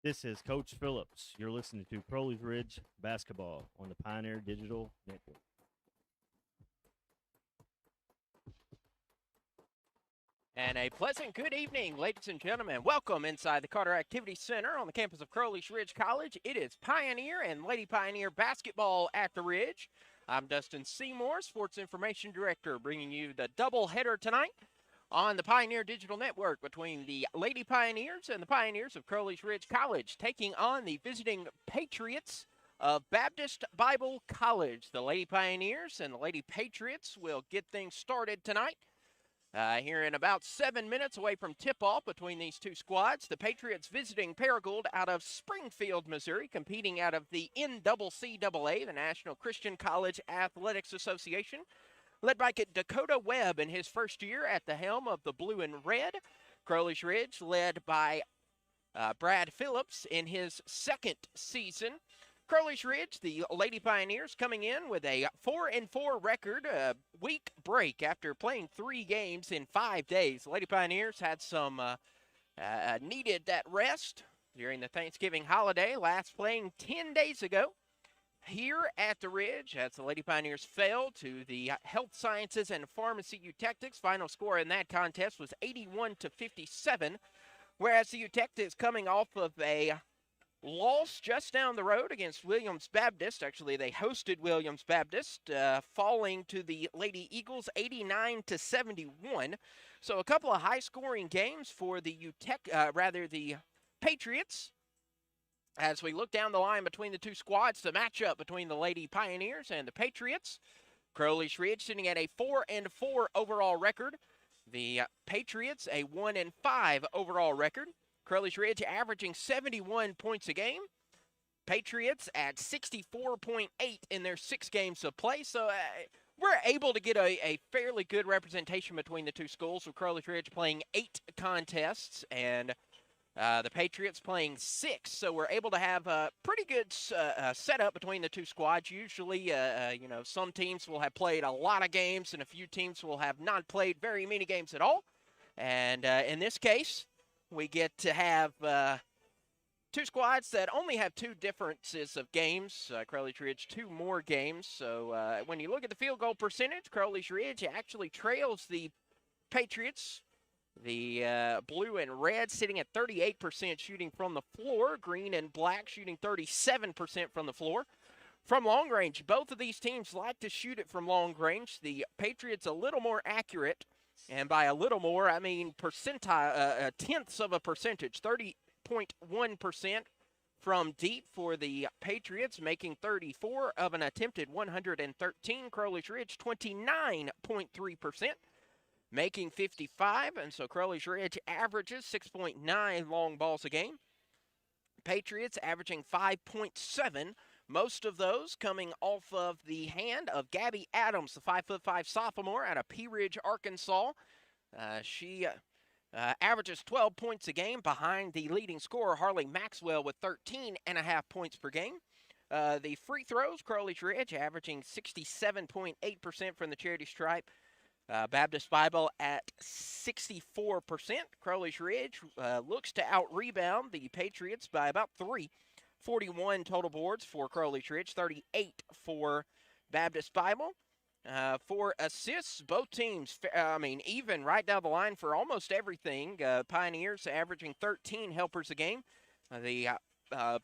This is Coach Phillips. You're listening to Crowley's Ridge Basketball on the Pioneer Digital Network. And a pleasant good evening, ladies and gentlemen. Welcome inside the Carter Activity Center on the campus of Crowley's Ridge College. It is Pioneer and Lady Pioneer basketball at the Ridge. I'm Dustin Seymour, Sports Information Director, bringing you the doubleheader tonight on the Pioneer Digital Network between the Lady Pioneers and the Pioneers of Crowley's Ridge College, taking on the visiting Patriots of Baptist Bible College. The Lady Pioneers and the Lady Patriots will get things started tonight. Here in about 7 minutes away from tip-off between these two squads. The Patriots visiting Paragould out of Springfield, Missouri, competing out of the NCCAA, the National Christian College Athletics Association, led by Dakota Webb in his first year at the helm of the Blue and Red. Crowley's Ridge led by Brad Phillips in his second season. Crowley's Ridge, the Lady Pioneers, coming in with a 4-4 record, a week break after playing 3 games in 5 days. The Lady Pioneers had some needed that rest during the Thanksgiving holiday, last playing 10 days ago here at the Ridge as the Lady Pioneers fell to the Health Sciences and Pharmacy Eutectics. Final score in that contest was 81-57, whereas the Eutectics coming off of a loss just down the road against Williams Baptist. Actually, they hosted Williams Baptist, falling to the Lady Eagles 89-71. So a couple of high-scoring games for the the Patriots. As we look down the line between the two squads, the matchup between the Lady Pioneers and the Patriots. Crowley's Ridge sitting at a 4-4 overall record. The Patriots a 1-5 overall record. Crowley's Ridge averaging 71 points a game. Patriots at 64.8 in their 6 games of play. So we're able to get a fairly good representation between the two schools, with Crowley's Ridge playing 8 contests and the Patriots playing 6. So we're able to have a pretty good setup between the two squads. Usually, some teams will have played a lot of games and a few teams will have not played very many games at all. And in this case, we get to have 2 squads that only have 2 differences of games. Crowley's Ridge 2 more games. So when you look at the field goal percentage, Crowley's Ridge actually trails the Patriots. The blue and red sitting at 38% shooting from the floor. Green and black shooting 37% from the floor. From long range, both of these teams like to shoot it from long range. The Patriots a little more accurate. And by a little more, I mean percentile, tenths of a percentage, 30.1% from deep for the Patriots, making 34 of an attempted 113. Crowley's Ridge, 29.3%, making 55. And so Crowley's Ridge averages 6.9 long balls a game. Patriots averaging 5.7. Most of those coming off of the hand of Gabby Adams, the 5'5" sophomore out of Pea Ridge, Arkansas. She averages 12 points a game behind the leading scorer, Harley Maxwell, with 13.5 points per game. The free throws, Crowley's Ridge averaging 67.8% from the charity stripe. Baptist Bible at 64%. Crowley's Ridge looks to out-rebound the Patriots by about 3. 41 total boards for Crowley's Ridge, 38 for Baptist Bible. For assists, both teams, even right down the line for almost everything. Pioneers averaging 13 helpers a game. The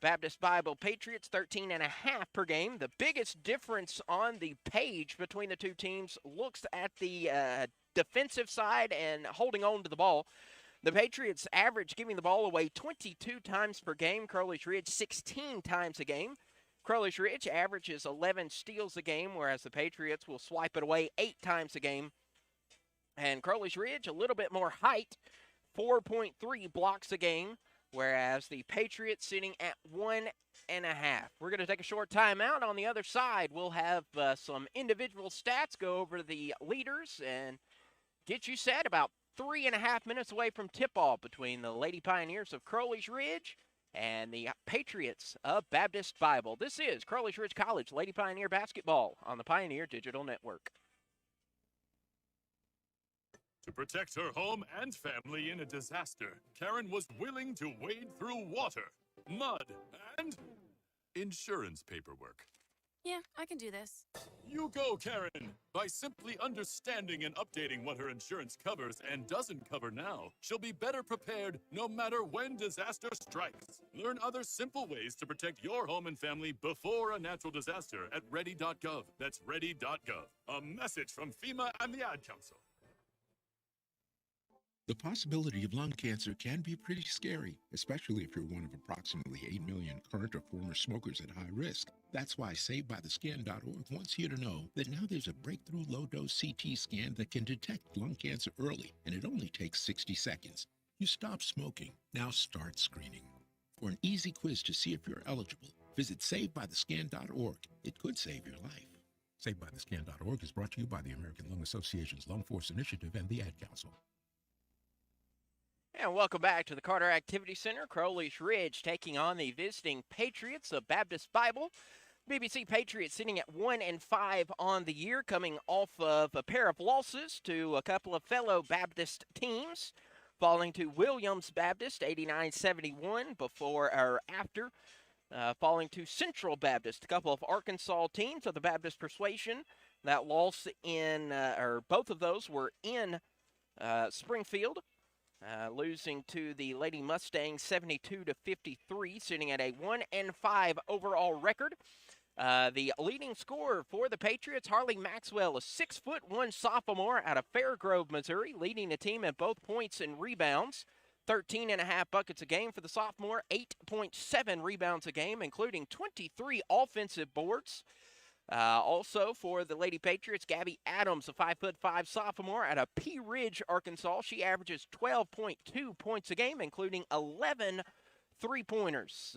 Baptist Bible Patriots, 13.5 per game. The biggest difference on the page between the two teams looks at the defensive side and holding on to the ball. The Patriots average giving the ball away 22 times per game. Crowley's Ridge 16 times a game. Crowley's Ridge averages 11 steals a game, whereas the Patriots will swipe it away 8 times a game. And Crowley's Ridge a little bit more height, 4.3 blocks a game, whereas the Patriots sitting at 1.5. We're going to take a short timeout. On the other side, we'll have some individual stats, go over the leaders, and get you set about 3.5 minutes away from tip-off between the Lady Pioneers of Crowley's Ridge and the Patriots of Baptist Bible. This is Crowley's Ridge College Lady Pioneer Basketball on the Pioneer Digital Network. To protect her home and family in a disaster, Karen was willing to wade through water. mud, and insurance paperwork. Yeah, I can do this. You go, Karen! By simply understanding and updating what her insurance covers and doesn't cover now, she'll be better prepared no matter when disaster strikes. Learn other simple ways to protect your home and family before a natural disaster at ready.gov. That's ready.gov. A message from FEMA and the Ad Council. The possibility of lung cancer can be pretty scary, especially if you're one of approximately 8 million current or former smokers at high risk. That's why SaveByTheScan.org wants you to know that now there's a breakthrough low-dose CT scan that can detect lung cancer early, and it only takes 60 seconds. You stop smoking, now start screening. For an easy quiz to see if you're eligible, visit SaveByTheScan.org. It could save your life. SaveByTheScan.org is brought to you by the American Lung Association's Lung Force Initiative and the Ad Council. And welcome back to the Carter Activity Center. Crowley's Ridge taking on the visiting Patriots of Baptist Bible. BBC Patriots sitting at 1-5 on the year, coming off of a pair of losses to a couple of fellow Baptist teams, falling to Williams Baptist 89-71 before or after, falling to Central Baptist, a couple of Arkansas teams of the Baptist persuasion. That loss in, or both of those were in Springfield. Losing to the Lady Mustangs 72-53, sitting at a 1-5 overall record. The leading scorer for the Patriots, Harley Maxwell, a 6'1" sophomore out of Fairgrove, Missouri, leading the team in both points and rebounds. 13.5 buckets a game for the sophomore, 8.7 rebounds a game, including 23 offensive boards. Also for the Lady Patriots, Gabby Adams, a 5'5" sophomore out of Pea Ridge, Arkansas. She averages 12.2 points a game, including 11 three-pointers.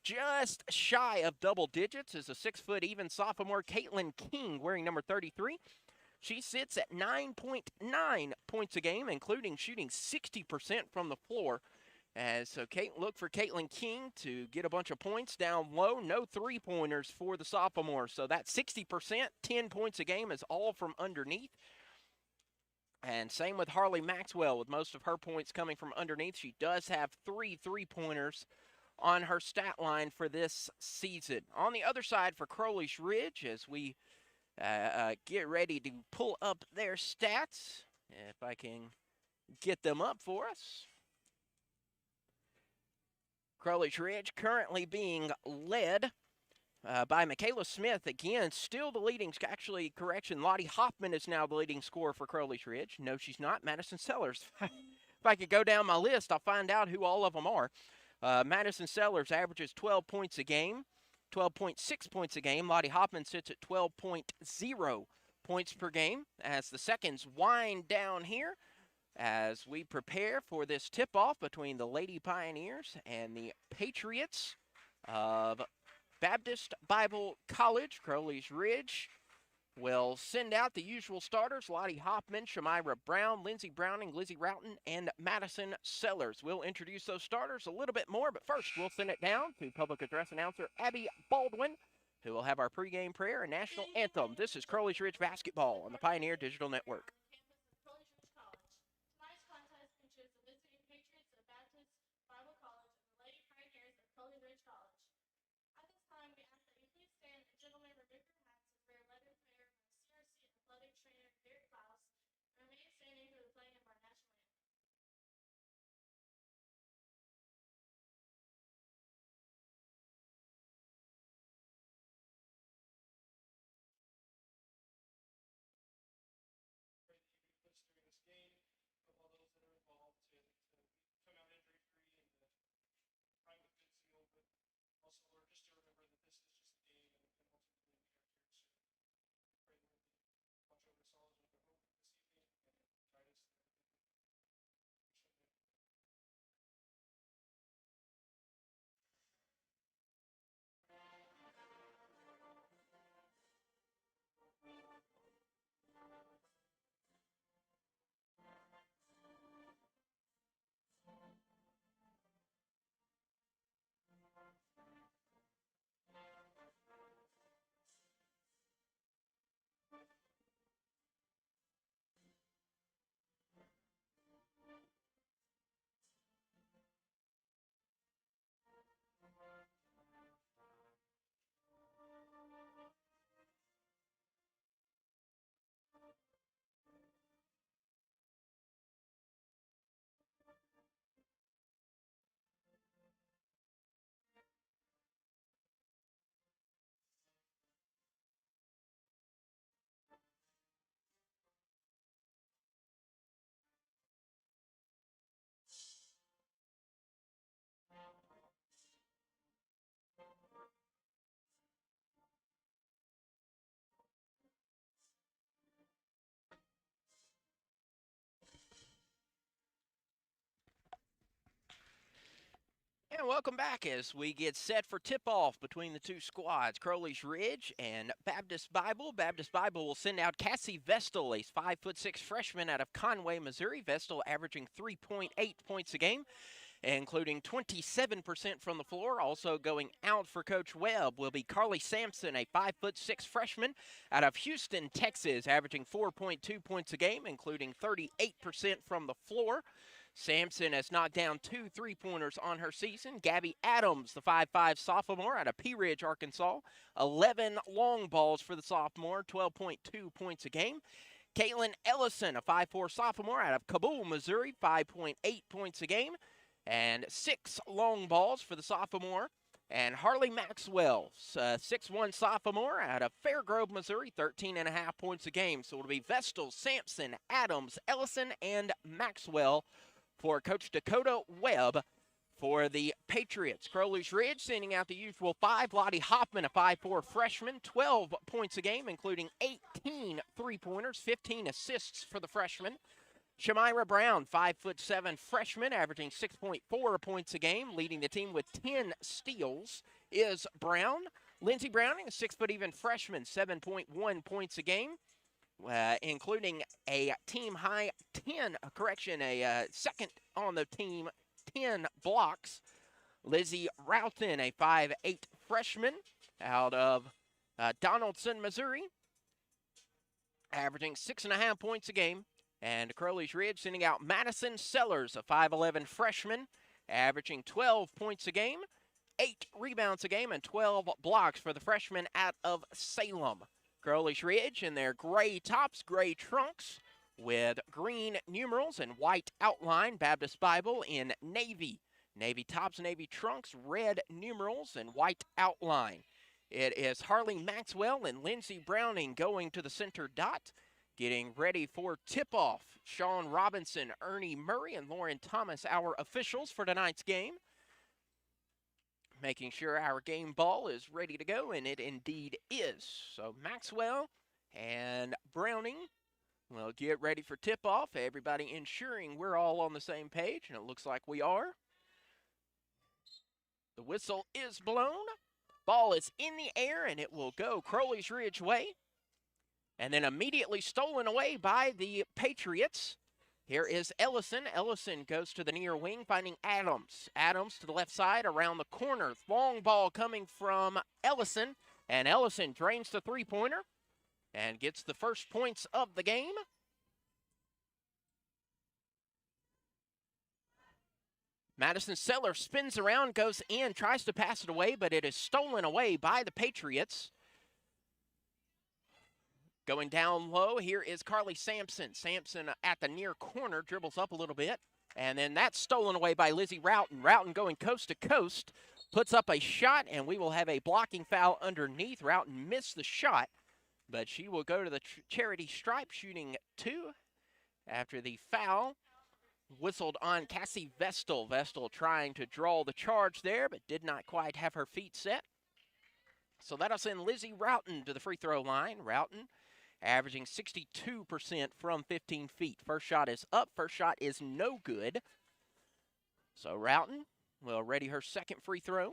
Just shy of double digits is a 6' even sophomore, Caitlin King, wearing number 33. She sits at 9.9 points a game, including shooting 60% from the floor. So look for Caitlin King to get a bunch of points down low. No three-pointers for the sophomore. So that 60%, 10 points a game is all from underneath. And same with Harley Maxwell, with most of her points coming from underneath. She does have 3 three-pointers on her stat line for this season. On the other side for Crowley's Ridge, as we get ready to pull up their stats, if I can get them up for us. Crowley's Ridge currently being led by Michaela Smith. Again, still the leading, actually, correction, Lottie Hoffman is now the leading scorer for Crowley's Ridge. No, she's not. Madison Sellers. If I could go down my list, I'll find out who all of them are. Madison Sellers averages 12 points a game, 12.6 points a game. Lottie Hoffman sits at 12.0 points per game as the seconds wind down here, as we prepare for this tip-off between the Lady Pioneers and the Patriots of Baptist Bible College. Crowley's Ridge will send out the usual starters: Lottie Hoffman, Shamira Brown, Lindsey Browning, Lizzie Roughton, and Madison Sellers. We'll introduce those starters a little bit more, but first we'll send it down to public address announcer Abby Baldwin, who will have our pregame prayer and national anthem. This is Crowley's Ridge basketball on the Pioneer Digital Network. And welcome back as we get set for tip-off between the two squads, Crowley's Ridge and Baptist Bible. Baptist Bible will send out Cassie Vestal, a 5'6" freshman out of Conway, Missouri. Vestal averaging 3.8 points a game, including 27% from the floor. Also going out for Coach Webb will be Carly Sampson, a 5'6" freshman out of Houston, Texas, averaging 4.2 points a game, including 38% from the floor. Sampson has knocked down 2 3-pointers on her season. Gabby Adams, the 5'5" sophomore out of Pea Ridge, Arkansas, 11 long balls for the sophomore, 12.2 points a game. Caitlin Ellison, a 5'4" sophomore out of Kabul, Missouri, 5.8 points a game, and 6 long balls for the sophomore. And Harley Maxwell, 6'1" sophomore out of Fairgrove, Missouri, 13.5 points a game. So it'll be Vestal, Sampson, Adams, Ellison, and Maxwell for Coach Dakota Webb for the Patriots. Crowley's Ridge sending out the usual 5. Lottie Hoffman, a 5'4" freshman, 12 points a game, including 18 3-pointers, 15 assists for the freshman. Shamira Brown, 5'7" freshman, averaging 6.4 points a game, leading the team with 10 steals, is Brown. Lindsey Browning, a 6-foot-even freshman, 7.1 points a game, including a team-high second on the team, 10 blocks. Lizzie Roughton, a 5'8" freshman out of Donaldson, Missouri, averaging 6.5 points a game. And Crowley's Ridge sending out Madison Sellers, a 5'11" freshman, averaging 12 points a game, 8 rebounds a game, and 12 blocks for the freshman out of Salem. Crowley's Ridge in their gray tops, gray trunks with green numerals and white outline. Baptist Bible in navy. Navy tops, navy trunks, red numerals, and white outline. It is Harley Maxwell and Lindsey Browning going to the center dot, getting ready for tip-off. Sean Robinson, Ernie Murray, and Lauren Thomas, our officials for tonight's game. Making sure our game ball is ready to go, and it indeed is. So Maxwell and Browning will get ready for tip-off. Everybody ensuring we're all on the same page, and it looks like we are. The whistle is blown. Ball is in the air, and it will go Crowley's Ridge way. And then immediately stolen away by the Patriots. Here is Ellison. Ellison goes to the near wing, finding Adams. Adams to the left side, around the corner. Long ball coming from Ellison. And Ellison drains the three-pointer and gets the first points of the game. Madison Sellers spins around, goes in, tries to pass it away, but it is stolen away by the Patriots. Going down low, here is Carly Sampson. Sampson at the near corner, dribbles up a little bit. And then that's stolen away by Lizzie Roughton. Roughton going coast to coast, puts up a shot, and we will have a blocking foul underneath. Roughton missed the shot, but she will go to the charity stripe, shooting 2 after the foul whistled on Cassie Vestal. Vestal trying to draw the charge there, but did not quite have her feet set. So that'll send Lizzie Roughton to the free throw line. Roughton averaging 62% from 15 feet. First shot is up. First shot is no good. So Roughton will ready her second free throw.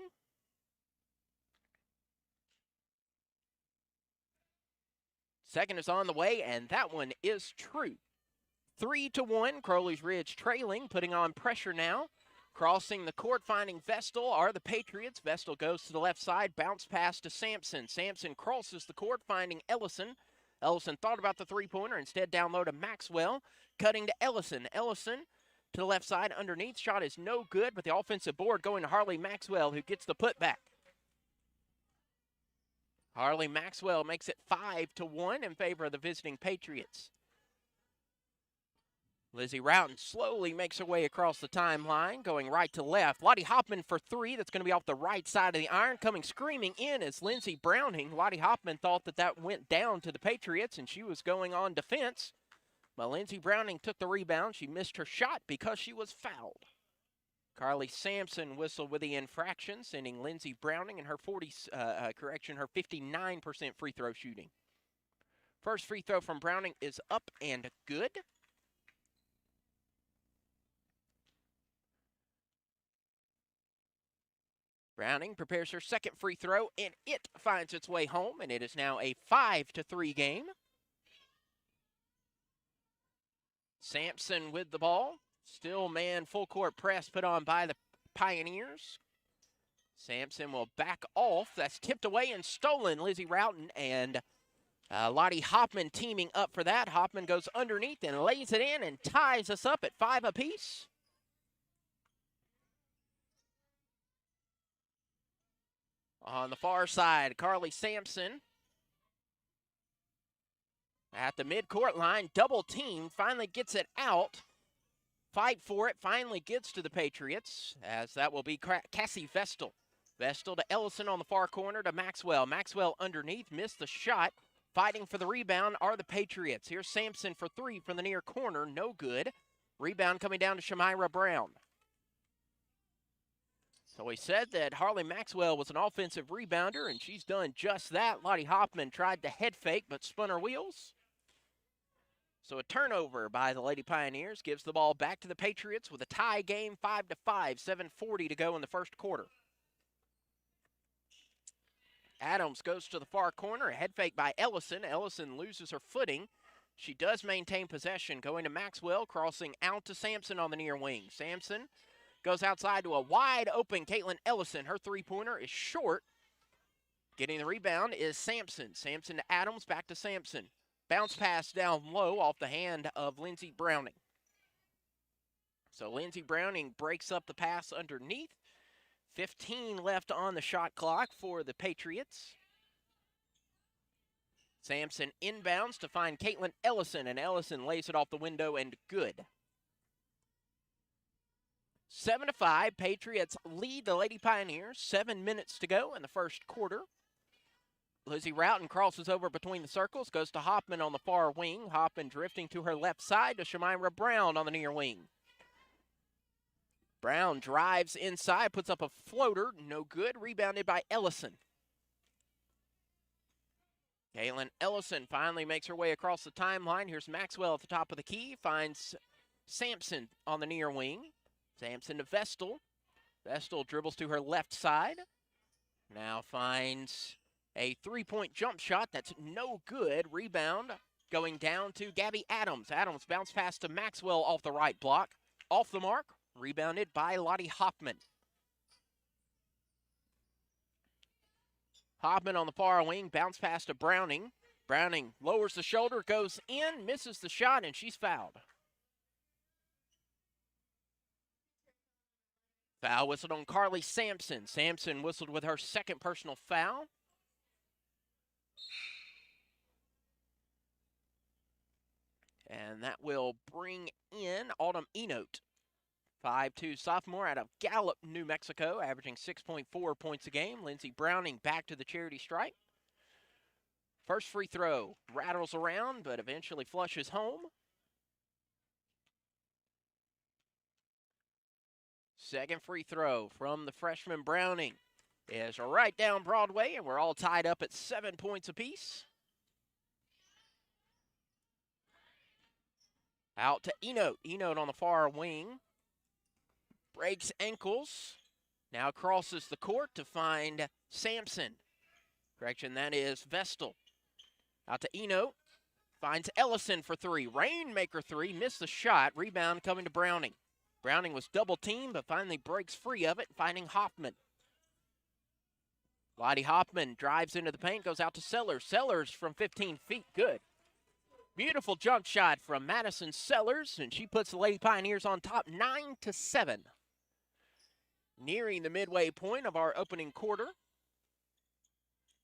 Second is on the way, and that one is true. 3-1, Crowley's Ridge trailing, putting on pressure now. Crossing the court, finding Vestal are the Patriots. Vestal goes to the left side, bounce pass to Sampson. Sampson crosses the court, finding Ellison. Ellison thought about the three-pointer, instead down low to Maxwell. Cutting to Ellison. Ellison to the left side, underneath. Shot is no good, but the offensive board going to Harley Maxwell, who gets the putback. Harley Maxwell makes it 5-1 in favor of the visiting Patriots. Lizzie Roughton slowly makes her way across the timeline, going right to left. Lottie Hoffman for 3. That's going to be off the right side of the iron. Coming screaming in is Lindsey Browning. Lottie Hoffman thought that went down to the Patriots, and she was going on defense. But Lindsey Browning took the rebound. She missed her shot because she was fouled. Carly Sampson whistled with the infraction, sending Lindsey Browning and her 59% free throw shooting. First free throw from Browning is up and good. Browning prepares her second free throw, and it finds its way home, and it is now a 5-3 game. Sampson with the ball. Still man full court press put on by the Pioneers. Sampson will back off. That's tipped away and stolen. Lizzie Routon and Lottie Hoffman teaming up for that. Hoffman goes underneath and lays it in and ties us up at 5 apiece. On the far side, Carly Sampson at the midcourt line, double team, finally gets it out. Fight for it, finally gets to the Patriots, as that will be Cassie Vestal. Vestal to Ellison on the far corner to Maxwell. Maxwell underneath, missed the shot. Fighting for the rebound are the Patriots. Here's Sampson for 3 from the near corner, no good. Rebound coming down to Shamira Brown. So we said that Harley Maxwell was an offensive rebounder, and she's done just that. Lottie Hoffman tried the head fake, but spun her wheels. So a turnover by the Lady Pioneers gives the ball back to the Patriots with a tie game, 5-5, 7:40 to go in the first quarter. Adams goes to the far corner, a head fake by Ellison. Ellison loses her footing. She does maintain possession, going to Maxwell, crossing out to Sampson on the near wing. Sampson goes outside to a wide open Caitlin Ellison. Her three-pointer is short. Getting the rebound is Sampson. Sampson to Adams, back to Sampson. Bounce pass down low off the hand of Lindsey Browning. So Lindsey Browning breaks up the pass underneath. 15 left on the shot clock for the Patriots. Sampson inbounds to find Caitlin Ellison, and Ellison lays it off the window and good. 7-5, Patriots lead the Lady Pioneers. 7 minutes to go in the first quarter. Lizzie Routon crosses over between the circles, goes to Hoffman on the far wing. Hoffman drifting to her left side to Shamira Brown on the near wing. Brown drives inside, puts up a floater, no good, rebounded by Ellison. Caitlin Ellison finally makes her way across the timeline. Here's Maxwell at the top of the key, finds Sampson on the near wing. Sampson to Vestal. Vestal dribbles to her left side. Now finds a three-point jump shot that's no good. Rebound going down to Gabby Adams. Adams bounce pass to Maxwell off the right block. Off the mark, rebounded by Lottie Hoffman. Hoffman on the far wing, bounce pass to Browning. Browning lowers the shoulder, goes in, misses the shot, and she's fouled. Foul whistled on Carly Sampson. Sampson whistled with her second personal foul. And that will bring in Autumn Enote. 5'2" sophomore out of Gallup, New Mexico, averaging 6.4 points a game. Lindsey Browning back to the charity stripe. First free throw rattles around, but eventually flushes home. Second free throw from the freshman Browning is right down Broadway, and we're all tied up at 7 points apiece. Out to Enote. Enote on the far wing. Breaks ankles. Now crosses the court to find Sampson. Correction, that is Vestal. Out to Enote. Finds Ellison for 3. Rainmaker 3. Missed the shot. Rebound coming to Browning. Browning was double teamed, but finally breaks free of it, finding Hoffman. Lottie Hoffman drives into the paint, goes out to Sellers. Sellers from 15 feet, good. Beautiful jump shot from Madison Sellers, and she puts the Lady Pioneers on top 9-7. Nearing the midway point of our opening quarter.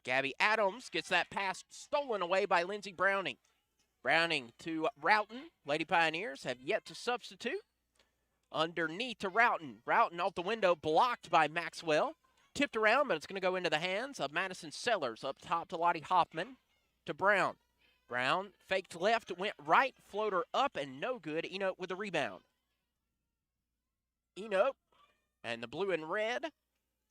Gabby Adams gets that pass stolen away by Lindsey Browning. Browning to Routon. Lady Pioneers have yet to substitute. Underneath to Routon. Routon off the window, blocked by Maxwell. Tipped around, but it's going to go into the hands of Madison Sellers. Up top to Lottie Hoffman. To Brown. Brown faked left, went right, floater up, and no good. Enote with the rebound. Enote and the blue and red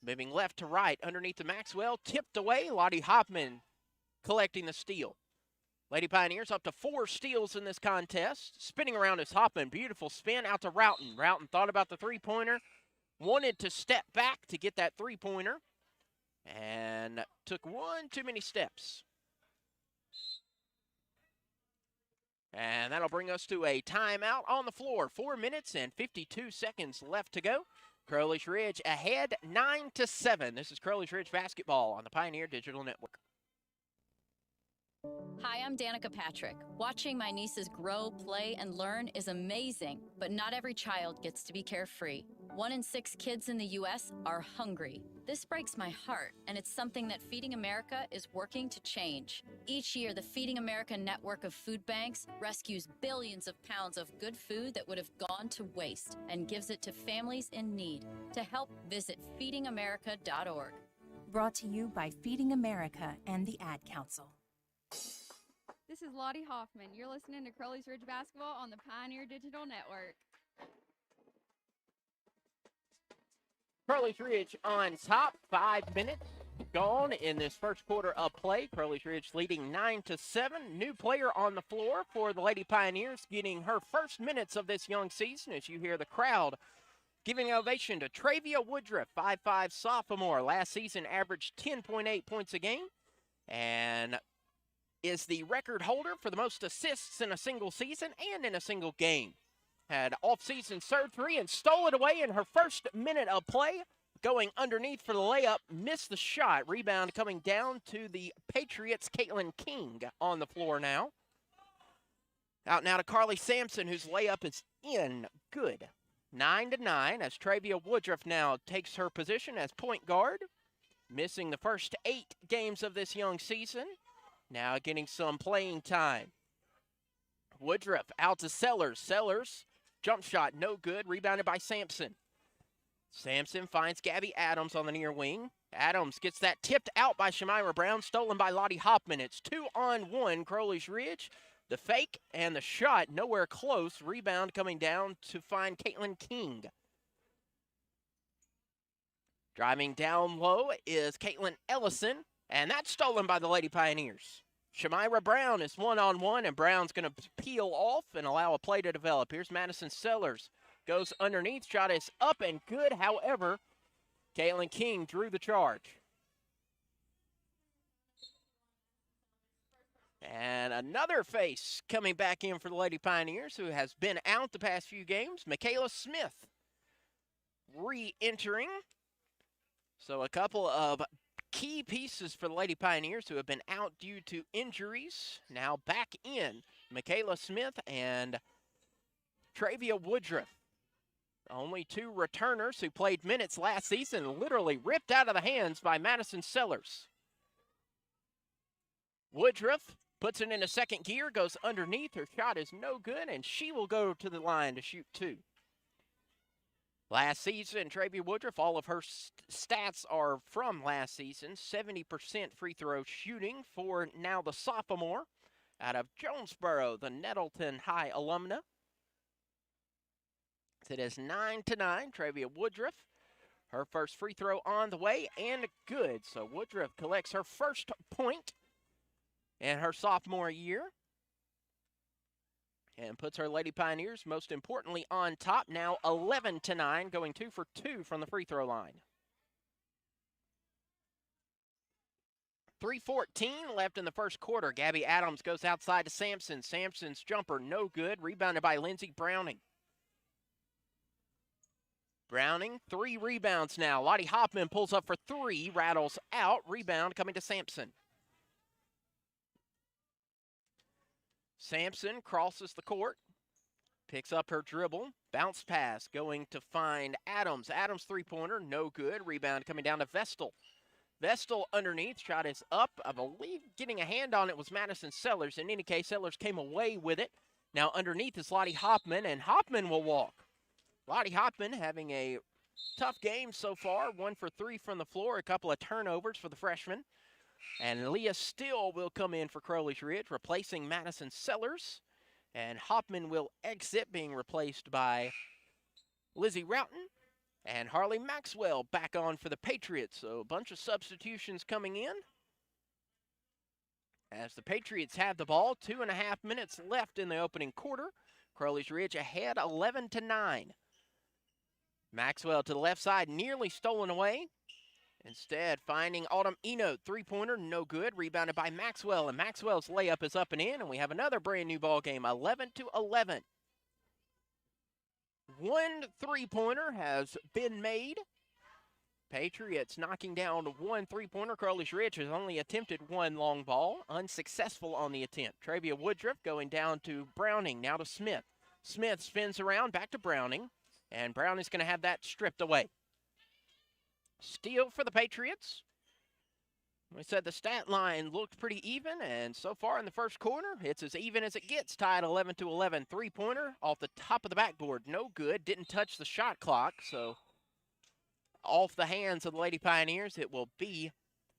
moving left to right underneath to Maxwell. Tipped away. Lottie Hoffman collecting the steal. Lady Pioneers up to 4 steals in this contest. Spinning around is Hoffman. Beautiful spin out to Routon. Routon thought about the three-pointer. wanted to step back to get that three-pointer and took one too many steps. And that'll bring us to a timeout on the floor. 4 minutes and 52 seconds left to go. Crowley's Ridge ahead 9-7. This is Crowley's Ridge basketball on the Pioneer Digital Network. Hi, I'm Danica Patrick. Watching my nieces grow, play, and learn is amazing, but not every child gets to be carefree. 1 in 6 kids in the U.S. are hungry. This breaks my heart, and it's something that Feeding America is working to change. Each year, the Feeding America network of food banks rescues billions of pounds of good food that would have gone to waste and gives it to families in need. To help, visit feedingamerica.org. Brought to you by Feeding America and the Ad Council. This is Lottie Hoffman. You're listening to Crowley's Ridge Basketball on the Pioneer Digital Network. Crowley's Ridge on top. 5 minutes gone in this first quarter of play. Crowley's Ridge leading 9-7. New player on the floor for the Lady Pioneers, getting her first minutes of this young season as you hear the crowd giving ovation to Travia Woodruff, 5'5" sophomore. Last season averaged 10.8 points a game and is the record holder for the most assists in a single season and in a single game. Had off-season surgery and stole it away in her first minute of play, going underneath for the layup, missed the shot. Rebound coming down to the Patriots' Caitlin King on the floor now. Out now to Carly Sampson, whose layup is in. Good. 9-9 as Travia Woodruff now takes her position as point guard, missing the first 8 games of this young season. Now getting some playing time. Woodruff out to Sellers. Sellers, jump shot, no good. Rebounded by Sampson. Sampson finds Gabby Adams on the near wing. Adams gets that tipped out by Shamira Brown, stolen by Lottie Hoffman. It's 2-on-1, Crowley's Ridge. The fake and the shot nowhere close. Rebound coming down to find Caitlin King. Driving down low is Caitlin Ellison. And that's stolen by the Lady Pioneers. Shamira Brown is 1-on-1, and Brown's going to peel off and allow a play to develop. Here's Madison Sellers. Goes underneath. Shot is up and good. However, Caitlin King drew the charge. And another face coming back in for the Lady Pioneers, who has been out the past few games. Michaela Smith re-entering. So a couple of key pieces for the Lady Pioneers who have been out due to injuries. Now back in, Michaela Smith and Travia Woodruff. Only 2 returners who played minutes last season, literally ripped out of the hands by Madison Sellers. Woodruff puts it into second gear, goes underneath. Her shot is no good, and she will go to the line to shoot 2. Last season, Travia Woodruff, all of her stats are from last season. 70% free throw shooting for now the sophomore out of Jonesboro, the Nettleton High alumna. It is 9-9, Travia Woodruff. Her first free throw on the way and good. So Woodruff collects her first point in her sophomore year. And puts her Lady Pioneers, most importantly, on top. Now 11-9, going 2 for 2 from the free throw line. 3:14 left in the first quarter. Gabby Adams goes outside to Sampson. Sampson's jumper, no good. Rebounded by Lindsey Browning. Browning, 3 rebounds now. Lottie Hoffman pulls up for 3, rattles out. Rebound coming to Sampson. Sampson crosses the court, picks up her dribble, bounce pass going to find Adams. Adams three-pointer, no good. Rebound coming down to Vestal. Vestal underneath, shot is up. I believe getting a hand on it was Madison Sellers. In any case, Sellers came away with it. Now underneath is Lottie Hoffman, and Hoffman will walk. Lottie Hoffman having a tough game so far. 1 for 3 from the floor, a couple of turnovers for the freshman. And Leah Still will come in for Crowley's Ridge, replacing Madison Sellers. And Hoffman will exit, being replaced by Lizzie Roughton. And Harley Maxwell back on for the Patriots. So a bunch of substitutions coming in. As the Patriots have the ball, 2.5 minutes left in the opening quarter. Crowley's Ridge ahead 11-9. Maxwell to the left side, nearly stolen away. Instead, finding Autumn Enote, three-pointer, no good. Rebounded by Maxwell, and Maxwell's layup is up and in, and we have another brand-new ball game, 11-11. One three-pointer has been made. Patriots knocking down one three-pointer. Crowley's Ridge has only attempted one long ball, unsuccessful on the attempt. Travia Woodruff going down to Browning, now to Smith. Smith spins around, back to Browning, and Browning's going to have that stripped away. Steal for the Patriots. We said the stat line looked pretty even, and so far in the first quarter, it's as even as it gets, tied 11-11. Three-pointer off the top of the backboard, no good. Didn't touch the shot clock, so off the hands of the Lady Pioneers, it will be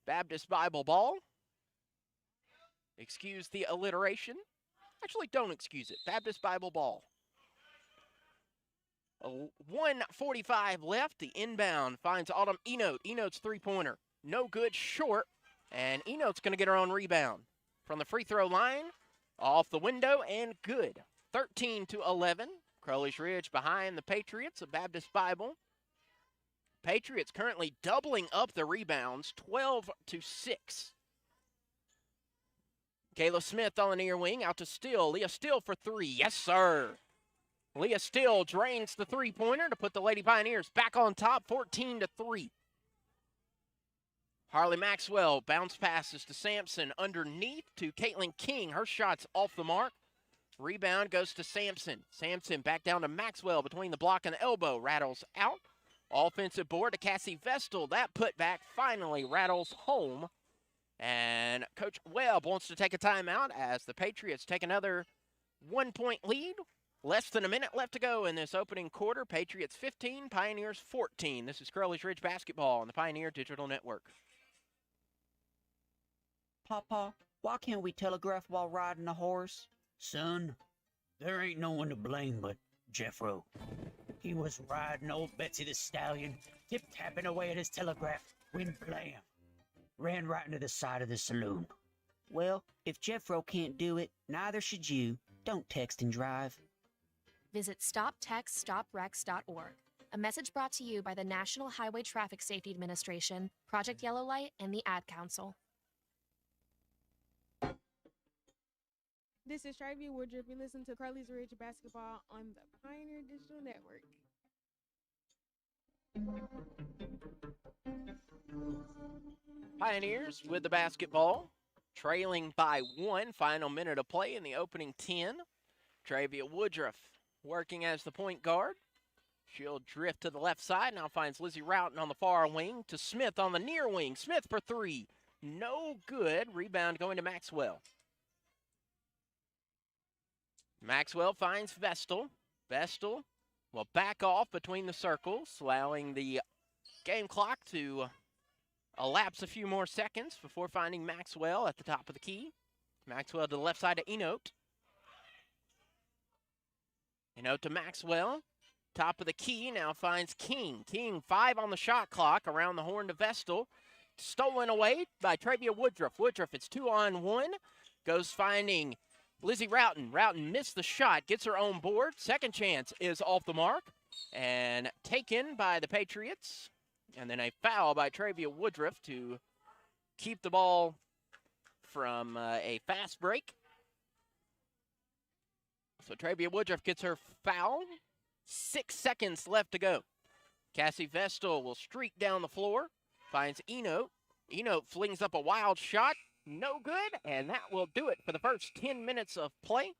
Baptist Bible ball. Excuse the alliteration. Actually, don't excuse it. Baptist Bible ball. 1:45 left. The inbound finds Autumn Enote. Enote's three-pointer. No good, short. And Enote's going to get her own rebound. From the free throw line, off the window, and good. 13-11. Crowley's Ridge behind the Patriots of Baptist Bible. Patriots currently doubling up the rebounds, 12-6. Kayla Smith on the near wing, out to Still. Leah Still for three. Yes, sir. Leah Still drains the three-pointer to put the Lady Pioneers back on top, 14-3. Harley Maxwell bounce passes to Sampson underneath to Caitlin King. Her shot's off the mark. Rebound goes to Sampson. Sampson back down to Maxwell between the block and the elbow. Rattles out. Offensive board to Cassie Vestal. That putback finally rattles home. And Coach Webb wants to take a timeout as the Patriots take another 1-point lead. Less than a minute left to go in this opening quarter. Patriots 15, Pioneers 14. This is Crowley's Ridge basketball on the Pioneer Digital Network. Papa, why can't we telegraph while riding a horse? Son, there ain't no one to blame but Jeffro. He was riding old Betsy the Stallion, tip-tapping away at his telegraph, when blam, ran right into the side of the saloon. Well, if Jeffro can't do it, neither should you. Don't text and drive. Visit StopTextStopWrecks.org. A message brought to you by the National Highway Traffic Safety Administration, Project Yellow Light, and the Ad Council. This is Travia Woodruff. You listen to Crowley's Ridge basketball on the Pioneer Digital Network. Pioneers with the basketball, trailing by one. Final minute of play in the opening 10. Travia Woodruff working as the point guard. She'll drift to the left side. Now finds Lizzie Roughton on the far wing to Smith on the near wing. Smith for three. No good. Rebound going to Maxwell. Maxwell finds Vestal. Vestal will back off between the circles, allowing the game clock to elapse a few more seconds before finding Maxwell at the top of the key. Maxwell to the left side to Enote. Enote to Maxwell. Top of the key now finds King. King 5 on the shot clock, around the horn to Vestal. Stolen away by Travia Woodruff. Woodruff, it's 2-on-1. Goes finding Lizzie Roughton. Roughton missed the shot, gets her own board. Second chance is off the mark and taken by the Patriots. And then a foul by Travia Woodruff to keep the ball from a fast break. So Travia Woodruff gets her foul. 6 seconds left to go. Cassie Vestal will streak down the floor. Finds Enote. Enote flings up a wild shot. No good, and that will do it for the first 10 minutes of play.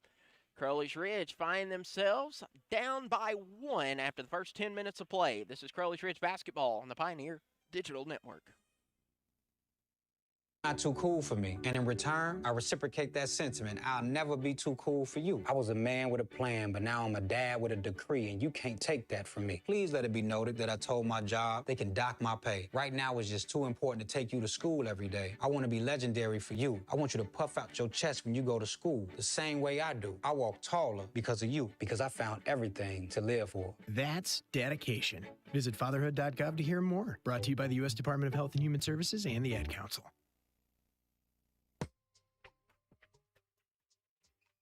Crowley's Ridge find themselves down by one after the first 10 minutes of play. This is Crowley's Ridge basketball on the Pioneer Digital Network. Not too cool for me. And in return, I reciprocate that sentiment. I'll never be too cool for you. I was a man with a plan, but now I'm a dad with a decree, and you can't take that from me. Please let it be noted that I told my job they can dock my pay. Right now, it's just too important to take you to school every day. I want to be legendary for you. I want you to puff out your chest when you go to school, the same way I do. I walk taller because of you, because I found everything to live for. That's dedication. Visit fatherhood.gov to hear more. Brought to you by the U.S. Department of Health and Human Services and the Ad Council.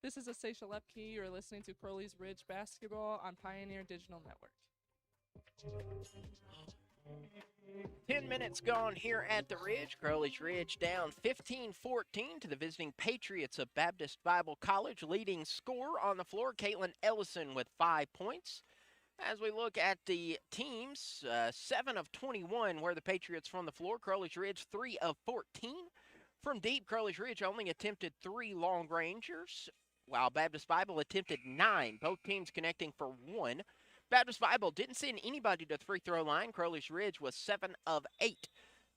This is Asacia Lepke. You're listening to Crowley's Ridge basketball on Pioneer Digital Network. 10 minutes gone here at the Ridge. Crowley's Ridge down 15-14 to the visiting Patriots of Baptist Bible College. Leading scorer on the floor, Caitlin Ellison with 5 points. As we look at the teams, 7 of 21 were the Patriots from the floor. Crowley's Ridge 3 of 14. From deep, Crowley's Ridge only attempted 3 long rangers, while Baptist Bible attempted 9. Both teams connecting for 1. Baptist Bible didn't send anybody to the free throw line. Crowley's Ridge was 7 of 8.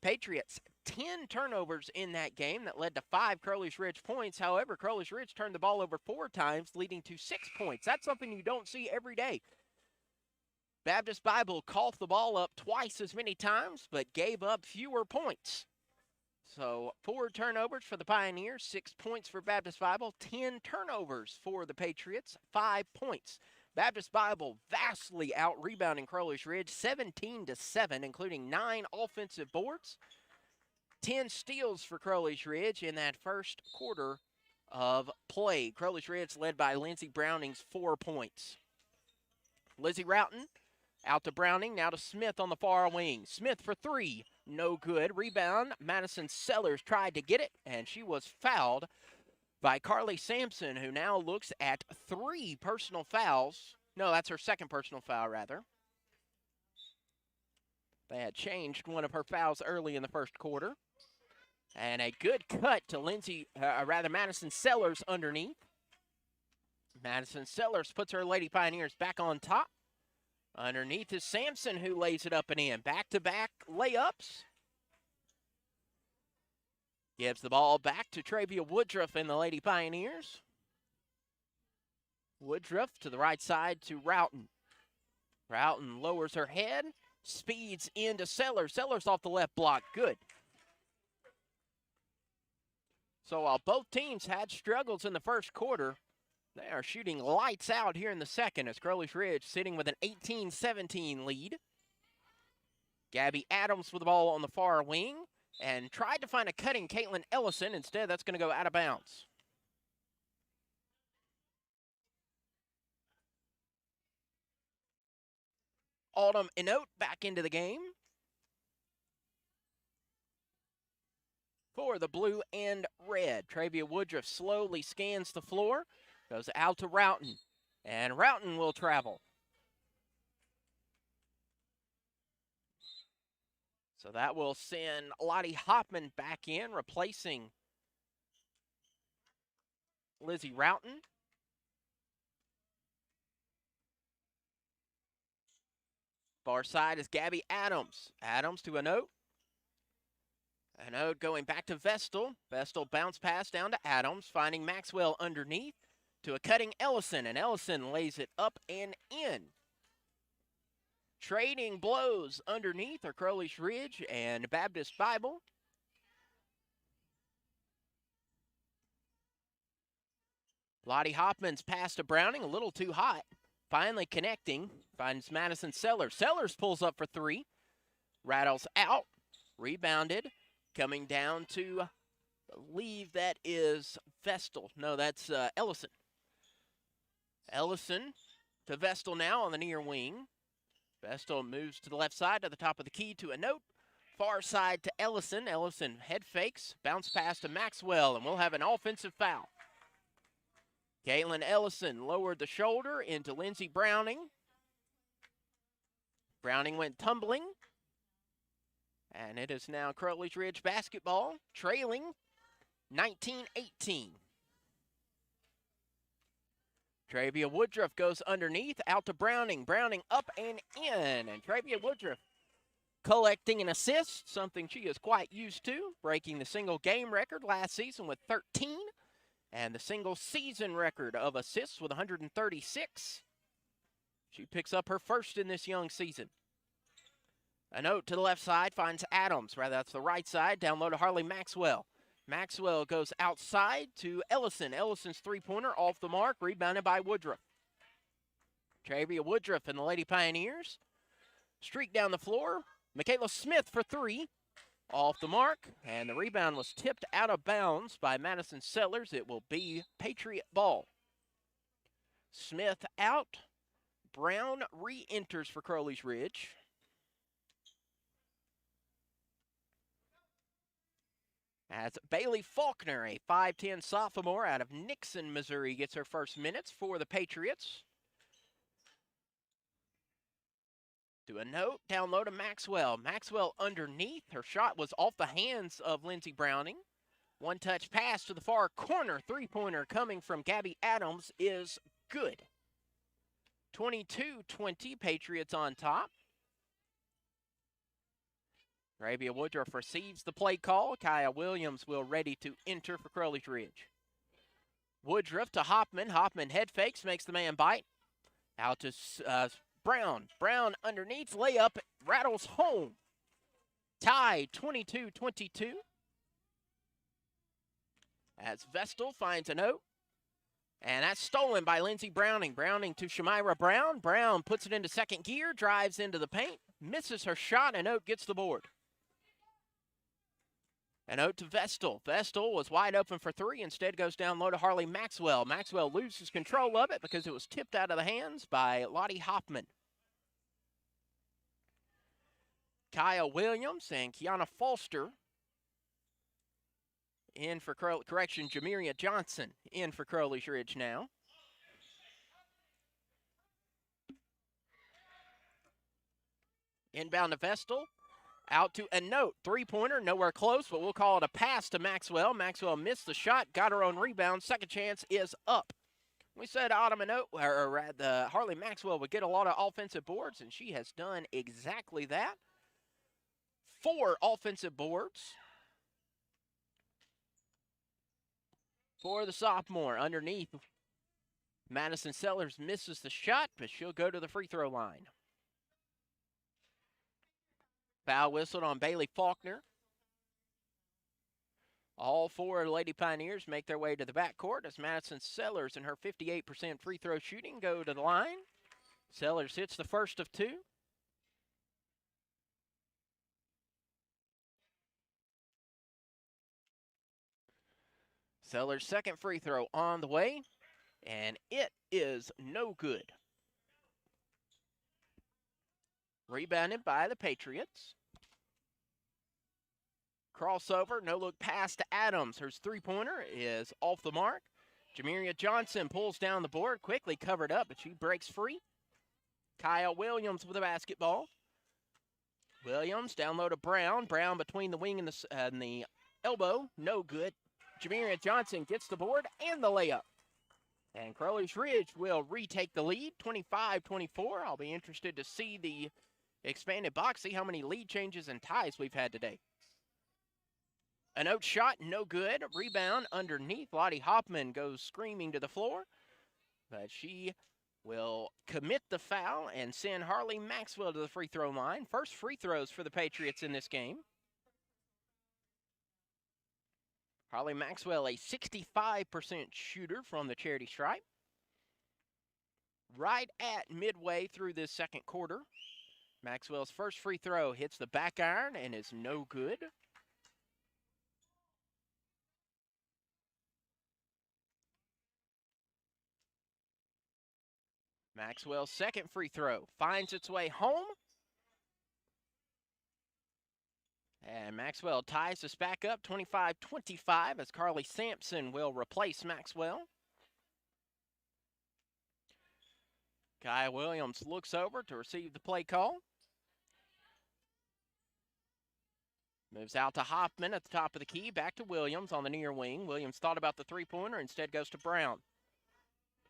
Patriots, 10 turnovers in that game that led to 5 Crowley's Ridge points. However, Crowley's Ridge turned the ball over 4 times, leading to 6 points. That's something you don't see every day. Baptist Bible coughed the ball up twice as many times, but gave up fewer points. So 4 turnovers for the Pioneers, 6 points for Baptist Bible, 10 turnovers for the Patriots, 5 points. Baptist Bible vastly out-rebounding Crowley's Ridge, 17-7, including 9 offensive boards, 10 steals for Crowley's Ridge in that first quarter of play. Crowley's Ridge led by Lindsey Browning's 4 points. Lizzie Roughton out to Browning, now to Smith on the far wing. Smith for 3, no good. Rebound, Madison Sellers tried to get it, and she was fouled by Carly Sampson, who now looks at 3 personal fouls. No, that's her second personal foul, rather. They had changed one of her fouls early in the first quarter. And a good cut to Madison Sellers underneath. Madison Sellers puts her Lady Pioneers back on top. Underneath is Sampson, who lays it up and in. Back-to-back layups. Gives the ball back to Travia Woodruff and the Lady Pioneers. Woodruff to the right side to Roughton. Roughton lowers her head, speeds into Sellers. Sellers off the left block, good. So while both teams had struggles in the first quarter, they are shooting lights out here in the second as Crowley's Ridge sitting with an 18-17 lead. Gabby Adams with the ball on the far wing. And tried to find a cutting Caitlin Ellison. Instead, that's going to go out of bounds. Autumn Enote back into the game for the blue and red. Travia Woodruff slowly scans the floor, goes out to Roughton, and Roughton will travel. So that will send Lottie Hoffman back in, replacing Lizzie Roughton. Far side is Gabby Adams. Adams to Anote. Anote going back to Vestal. Vestal bounce pass down to Adams, finding Maxwell underneath to a cutting Ellison, and Ellison lays it up and in. Trading blows underneath are Crowley's Ridge and Baptist Bible. Lottie Hoffman's pass to Browning, a little too hot. Finally connecting, finds Madison Sellers. Sellers pulls up for 3. Rattles out, rebounded, coming down to, I believe that is Vestal. No, that's Ellison. Ellison to Vestal now on the near wing. Vestal moves to the left side to the top of the key to Anote. Far side to Ellison. Ellison head fakes, bounce pass to Maxwell, and we'll have an offensive foul. Caitlin Ellison lowered the shoulder into Lindsey Browning. Browning went tumbling. And it is now Crowley's Ridge basketball, trailing 19-18. Travia Woodruff goes underneath, out to Browning. Browning up and in. And Travia Woodruff collecting an assist, something she is quite used to, breaking the single game record last season with 13 and the single season record of assists with 136. She picks up her first in this young season. A note to the left side finds Adams. Rather, that's the right side. Down low to Harley Maxwell. Maxwell goes outside to Ellison. Ellison's three-pointer off the mark, rebounded by Woodruff. Travia Woodruff and the Lady Pioneers streak down the floor. Michaela Smith for 3. Off the mark, and the rebound was tipped out of bounds by Madison Sellers. It will be Patriot ball. Smith out, Brown re-enters for Crowley's Ridge. As Bailey Faulkner, a 5'10 sophomore out of Nixon, Missouri, gets her first minutes for the Patriots. Do a note, down low to Maxwell. Maxwell underneath. Her shot was off the hands of Lindsey Browning. One-touch pass to the far corner. Three-pointer coming from Gabby Adams is good. 22-20, Patriots on top. Arabia Woodruff receives the play call. Kaya Williams will ready to enter for Crowley's Ridge. Woodruff to Hoffman. Hoffman head fakes, makes the man bite. Out to Brown. Brown underneath, layup, rattles home. Tie 22-22. As Vestal finds a note. And that's stolen by Lindsey Browning. Browning to Shamira Brown. Brown puts it into second gear, drives into the paint, misses her shot, and Oat gets the board. And out to Vestal. Vestal was wide open for three. Instead goes down low to Harley Maxwell. Maxwell loses control of it because it was tipped out of the hands by Lottie Hoffman. Kaya Williams and Kiana Foster in for Jamiria Johnson in for Crowley's Ridge now. Inbound to Vestal. Out to a note. Three-pointer, nowhere close, but we'll call it a pass to Maxwell. Maxwell missed the shot, got her own rebound. Second chance is up. We said Harley Maxwell would get a lot of offensive boards, and she has done exactly that. 4 offensive boards for the sophomore. Underneath, Madison Sellers misses the shot, but she'll go to the free throw line. Foul whistled on Bailey Faulkner. All 4 Lady Pioneers make their way to the backcourt as Madison Sellers and her 58% free throw shooting go to the line. Sellers hits the first of 2. Sellers' second free throw on the way, and it is no good. Rebounded by the Patriots. Crossover, no-look pass to Adams. Her three-pointer is off the mark. Jamiria Johnson pulls down the board, quickly covered up, but she breaks free. Kyle Williams with the basketball. Williams down low to Brown. Brown between the wing and the elbow, no good. Jamiria Johnson gets the board and the layup. And Crowley's Ridge will retake the lead, 25-24. I'll be interested to see the expanded box, see how many lead changes and ties we've had today. An out shot, no good. Rebound underneath. Lottie Hoffman goes screaming to the floor, but she will commit the foul and send Harley Maxwell to the free throw line. First free throws for the Patriots in this game. Harley Maxwell, a 65% shooter from the charity stripe. Right at midway through this second quarter, Maxwell's first free throw hits the back iron and is no good. Maxwell's second free throw finds its way home. And Maxwell ties us back up 25-25 as Carly Sampson will replace Maxwell. Kaya Williams looks over to receive the play call. Moves out to Hoffman at the top of the key. Back to Williams on the near wing. Williams thought about the three-pointer, instead goes to Brown.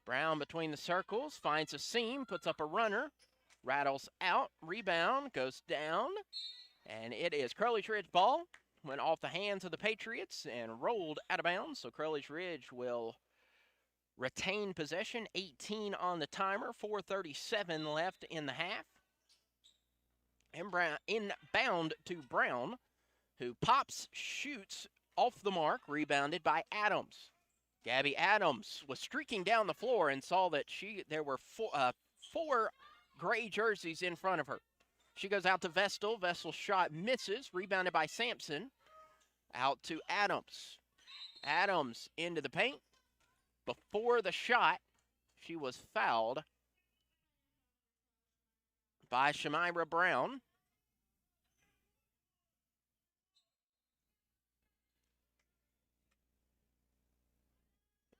Brown between the circles, finds a seam, puts up a runner, rattles out, rebound, goes down, and it is Crowley's Ridge ball. Went off the hands of the Patriots and rolled out of bounds, so Crowley's Ridge will retain possession. 18 on the timer, 4:37 left in the half. And Brown inbound to Brown, who pops, shoots off the mark, rebounded by Adams. Gabby Adams was streaking down the floor and saw that there were four gray jerseys in front of her. She goes out to Vestal. Vestal's shot misses, rebounded by Sampson. Out to Adams. Adams into the paint. Before the shot, she was fouled by Shamira Brown.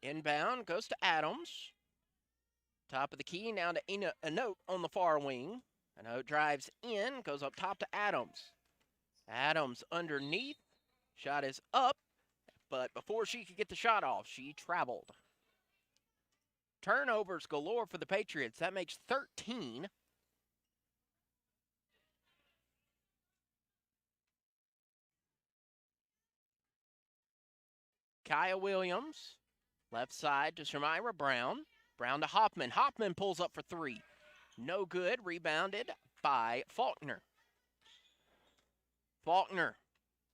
Inbound goes to Adams. Top of the key now to Anote on the far wing. Anote drives in, goes up top to Adams. Adams underneath. Shot is up, but before she could get the shot off, she traveled. Turnovers galore for the Patriots. That makes 13. Kaya Williams, left side to Shamira Brown. Brown to Hoffman. Hoffman pulls up for three. No good. Rebounded by Faulkner. Faulkner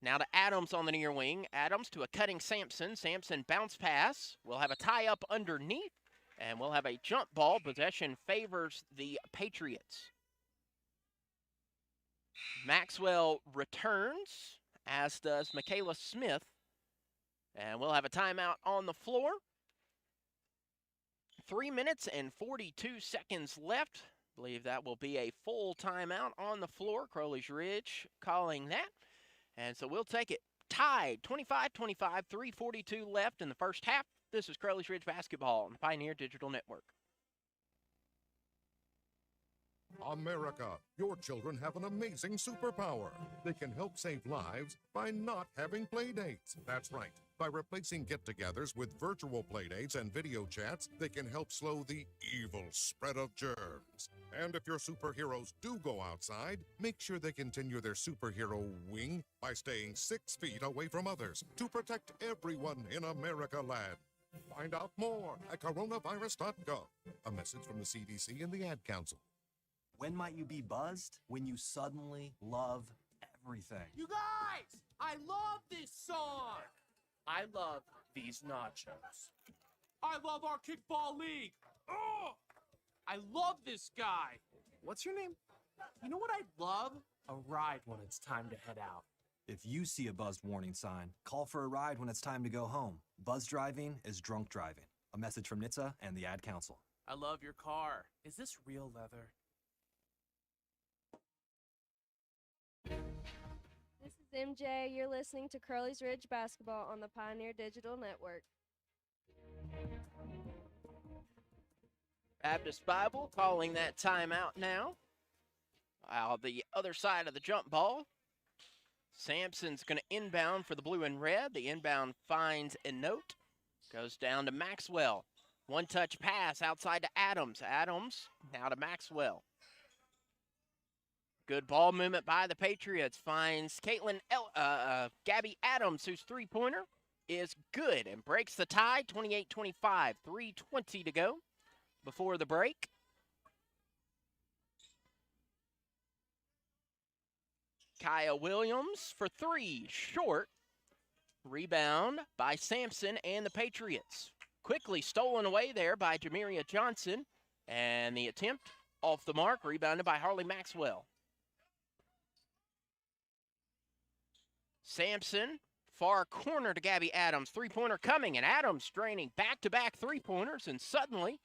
now to Adams on the near wing. Adams to a cutting Sampson. Sampson bounce pass. We'll have a tie up underneath, and we'll have a jump ball. Possession favors the Patriots. Maxwell returns, as does Michaela Smith. And we'll have a timeout on the floor. 3 minutes and 42 seconds left. I believe that will be a full timeout on the floor. Crowley's Ridge calling that. And so we'll take it tied, 25-25, 3:42 left in the first half. This is Crowley's Ridge basketball on the Pioneer Digital Network. America, your children have an amazing superpower. They can help save lives by not having play dates. That's right. By replacing get-togethers with virtual play dates and video chats, they can help slow the evil spread of germs. And if your superheroes do go outside, make sure they continue their superhero wing by staying 6 feet away from others to protect everyone in America land. Find out more at coronavirus.gov. A message from the CDC and the Ad Council. When might you be buzzed? When you suddenly love everything. You guys, I love this song. I love these nachos. I love our kickball league. Oh, I love this guy. What's your name? You know what I love? A ride when it's time to head out. If you see a buzzed warning sign, call for a ride when it's time to go home. Buzz driving is drunk driving. A message from NHTSA and the Ad Council. I love your car. Is this real leather? This is MJ. You're listening to Crowley's Ridge Basketball on the Pioneer Digital Network. Baptist Bible calling that timeout now. The other side of the jump ball. Sampson's going to inbound for the blue and red. The inbound finds Anote. Goes down to Maxwell. One-touch pass outside to Adams. Adams now to Maxwell. Good ball movement by the Patriots. Finds Gabby Adams, whose three-pointer is good and breaks the tie, 28-25, 3:20 to go before the break. Kaya Williams for three, short. Rebound by Sampson and the Patriots. Quickly stolen away there by Jamiria Johnson. And the attempt off the mark, rebounded by Harley Maxwell. Sampson, far corner to Gabby Adams. Three-pointer coming, and Adams draining back-to-back three-pointers, and suddenly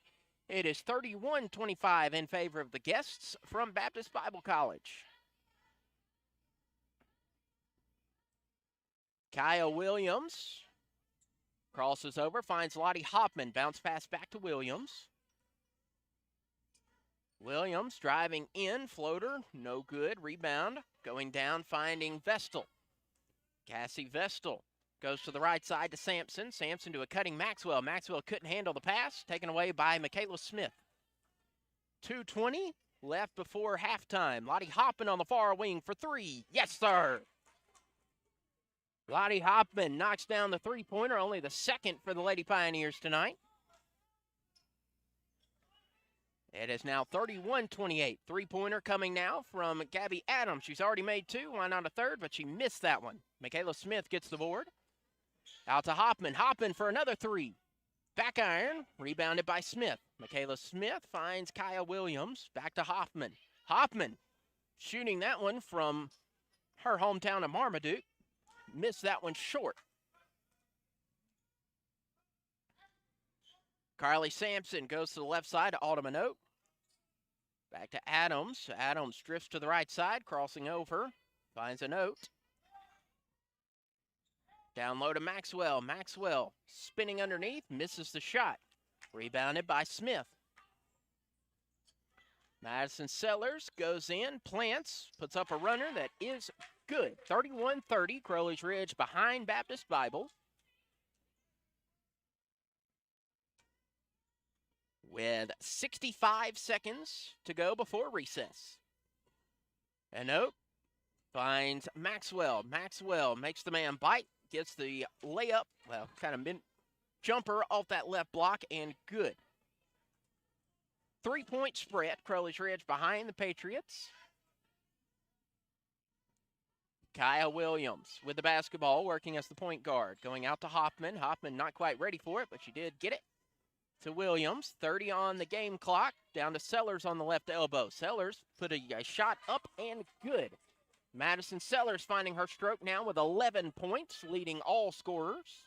it is 31-25 in favor of the guests from Baptist Bible College. Kaya Williams crosses over, finds Lottie Hoffman. Bounce pass back to Williams. Williams driving in, floater, no good. Rebound, going down, finding Vestal. Cassie Vestal goes to the right side to Sampson. Sampson to a cutting Maxwell. Maxwell couldn't handle the pass, taken away by Michaela Smith. 2:20 left before halftime. Lottie Hoffman on the far wing for three. Yes, sir. Lottie Hoffman knocks down the three-pointer, only the second for the Lady Pioneers tonight. It is now 31-28. Three-pointer coming now from Gabby Adams. She's already made two. Why not a third? But she missed that one. Michaela Smith gets the board. Out to Hoffman. Hoffman for another three. Back iron. Rebounded by Smith. Michaela Smith finds Kaya Williams. Back to Hoffman. Hoffman shooting that one from her hometown of Marmaduke. Missed that one short. Carly Sampson goes to the left side to Autumn Anote. Back to Adams. Adams drifts to the right side, crossing over. Finds a note. Down low to Maxwell. Maxwell spinning underneath, misses the shot. Rebounded by Smith. Madison Sellers goes in, plants, puts up a runner that is good. 31-30, Crowley's Ridge behind Baptist Bible. With 65 seconds to go before recess. And nope, finds Maxwell. Maxwell makes the man bite, gets the layup, well, kind of jumper off that left block, and good. 3-point spread, Crowley's Ridge behind the Patriots. Kaya Williams with the basketball, working as the point guard. Going out to Hoffman. Hoffman not quite ready for it, but she did get it to Williams. 30 on the game clock. Down to Sellers on the left elbow. Sellers put a shot up and good. Madison Sellers finding her stroke now with 11 points, leading all scorers.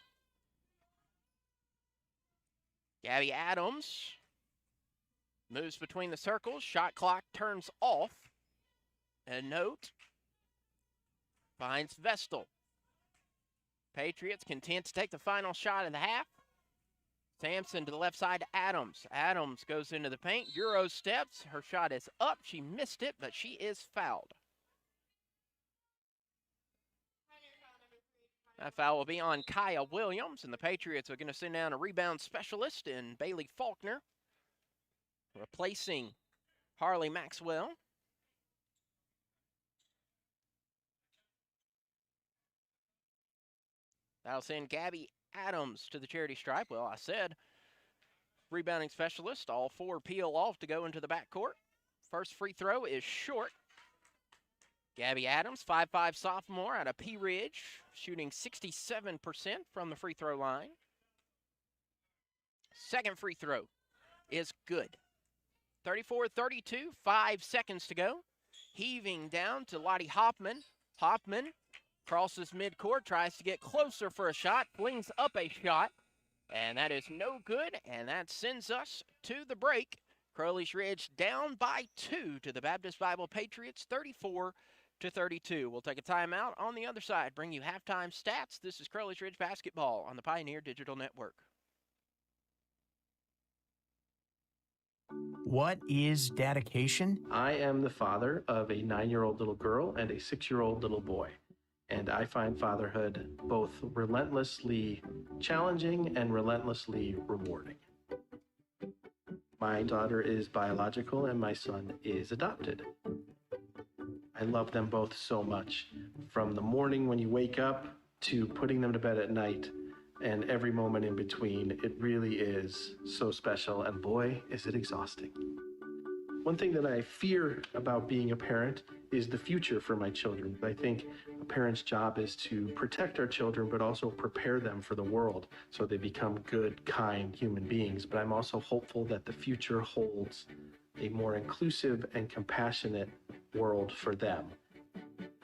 Gabby Adams moves between the circles. Shot clock turns off. And note, finds Vestal. Patriots content to take the final shot of the half. Sampson to the left side to Adams. Adams goes into the paint. Euro steps. Her shot is up. She missed it, but she is fouled. That foul will be on Kaya Williams, and the Patriots are going to send down a rebound specialist in Bailey Faulkner, replacing Harley Maxwell. That'll send Gabby Adams to the charity stripe. Well, I said rebounding specialist. All four peel off to go into the backcourt. First free throw is short. Gabby Adams, 5'5" sophomore out of Pea Ridge, shooting 67% from the free throw line. Second free throw is good. 34-32, 5 seconds to go. Heaving down to Lottie Hoffman. Hoffman crosses midcourt, tries to get closer for a shot, flings up a shot, and that is no good, and that sends us to the break. Crowley's Ridge down by 2 to the Baptist Bible Patriots, 34-32. We'll take a timeout. On the other side, bring you halftime stats. This is Crowley's Ridge basketball on the Pioneer Digital Network. What is dedication? I am the father of a 9-year-old little girl and a 6-year-old little boy. And I find fatherhood both relentlessly challenging and relentlessly rewarding. My daughter is biological and my son is adopted. I love them both so much. From the morning when you wake up to putting them to bed at night and every moment in between, it really is so special, and boy, is it exhausting. One thing that I fear about being a parent is the future for my children. I think a parent's job is to protect our children, but also prepare them for the world so they become good, kind human beings. But I'm also hopeful that the future holds a more inclusive and compassionate world for them.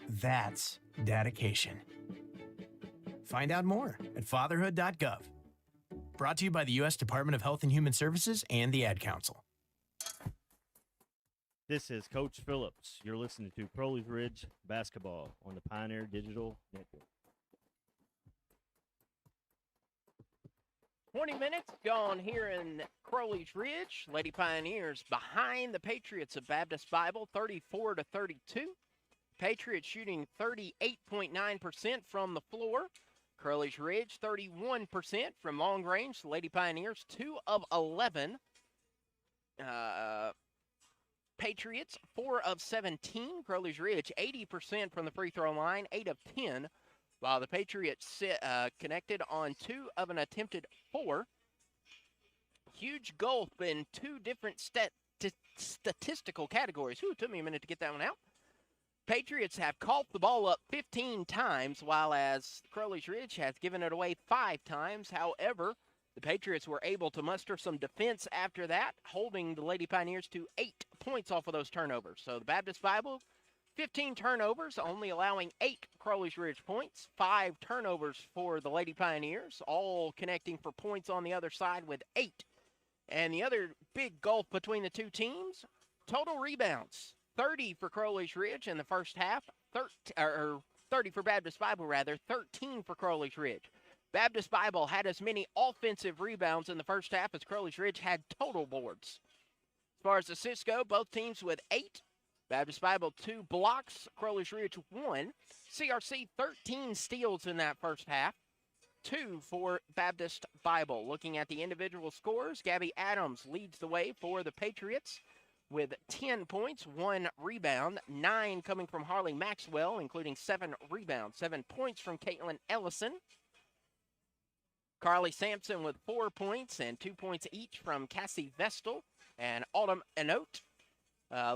That's dedication. Find out more at fatherhood.gov. Brought to you by the U.S. Department of Health and Human Services and the Ad Council. This is Coach Phillips. You're listening to Crowley's Ridge basketball on the Pioneer Digital Network. 20 minutes gone here in Crowley's Ridge. Lady Pioneers behind the Patriots of Baptist Bible, 34-32. Patriots shooting 38.9% from the floor. Crowley's Ridge, 31% from long range. Lady Pioneers, 2 of 11. Patriots, 4 of 17. Crowley's Ridge, 80% from the free throw line, 8 of 10. While the Patriots connected on 2 of an attempted 4. Huge gulf in 2 different statistical categories. Ooh, it took me a minute to get that one out. Patriots have caught the ball up 15 times, while as Crowley's Ridge has given it away 5 times. However, the Patriots were able to muster some defense after that, holding the Lady Pioneers to 8 points off of those turnovers. So the Baptist Bible, 15 turnovers, only allowing 8 Crowley's Ridge points, 5 turnovers for the Lady Pioneers, all connecting for points on the other side with 8. And the other big gulf between the two teams, Total rebounds, 30 for Crowley's Ridge in the first half, 30 for Baptist Bible, rather, 13 for Crowley's Ridge. Baptist Bible had as many offensive rebounds in the first half as Crowley's Ridge had total boards. As far as assists go, both teams with 8. Baptist Bible 2 blocks, Crowley's Ridge 1. CRC 13 steals in that first half, 2 for Baptist Bible. Looking at the individual scores, Gabby Adams leads the way for the Patriots with 10 points, 1 rebound, 9 coming from Harley Maxwell, including 7 rebounds, 7 points from Caitlin Ellison. Carly Sampson with 4 points and 2 points each from Cassie Vestal and Autumn Anote.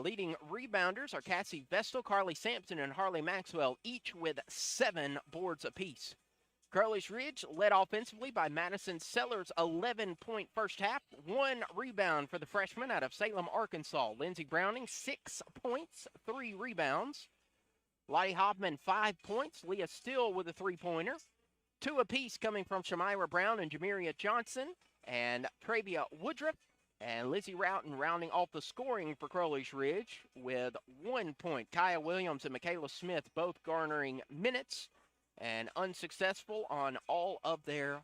Leading rebounders are Cassie Vestal, Carly Sampson, and Harley Maxwell, each with 7 boards apiece. Crowley's Ridge led offensively by Madison Sellers' 11-point first half, 1 rebound for the freshman out of Salem, Arkansas. Lindsey Browning, 6 points, 3 rebounds. Lottie Hoffman, 5 points. Leah Still with a 3-pointer. 2 apiece coming from Shamira Brown and Jamiria Johnson and Travia Woodruff. And Lizzie Roughton rounding off the scoring for Crowley's Ridge with 1 point. Kaya Williams and Michaela Smith both garnering minutes and unsuccessful on all of their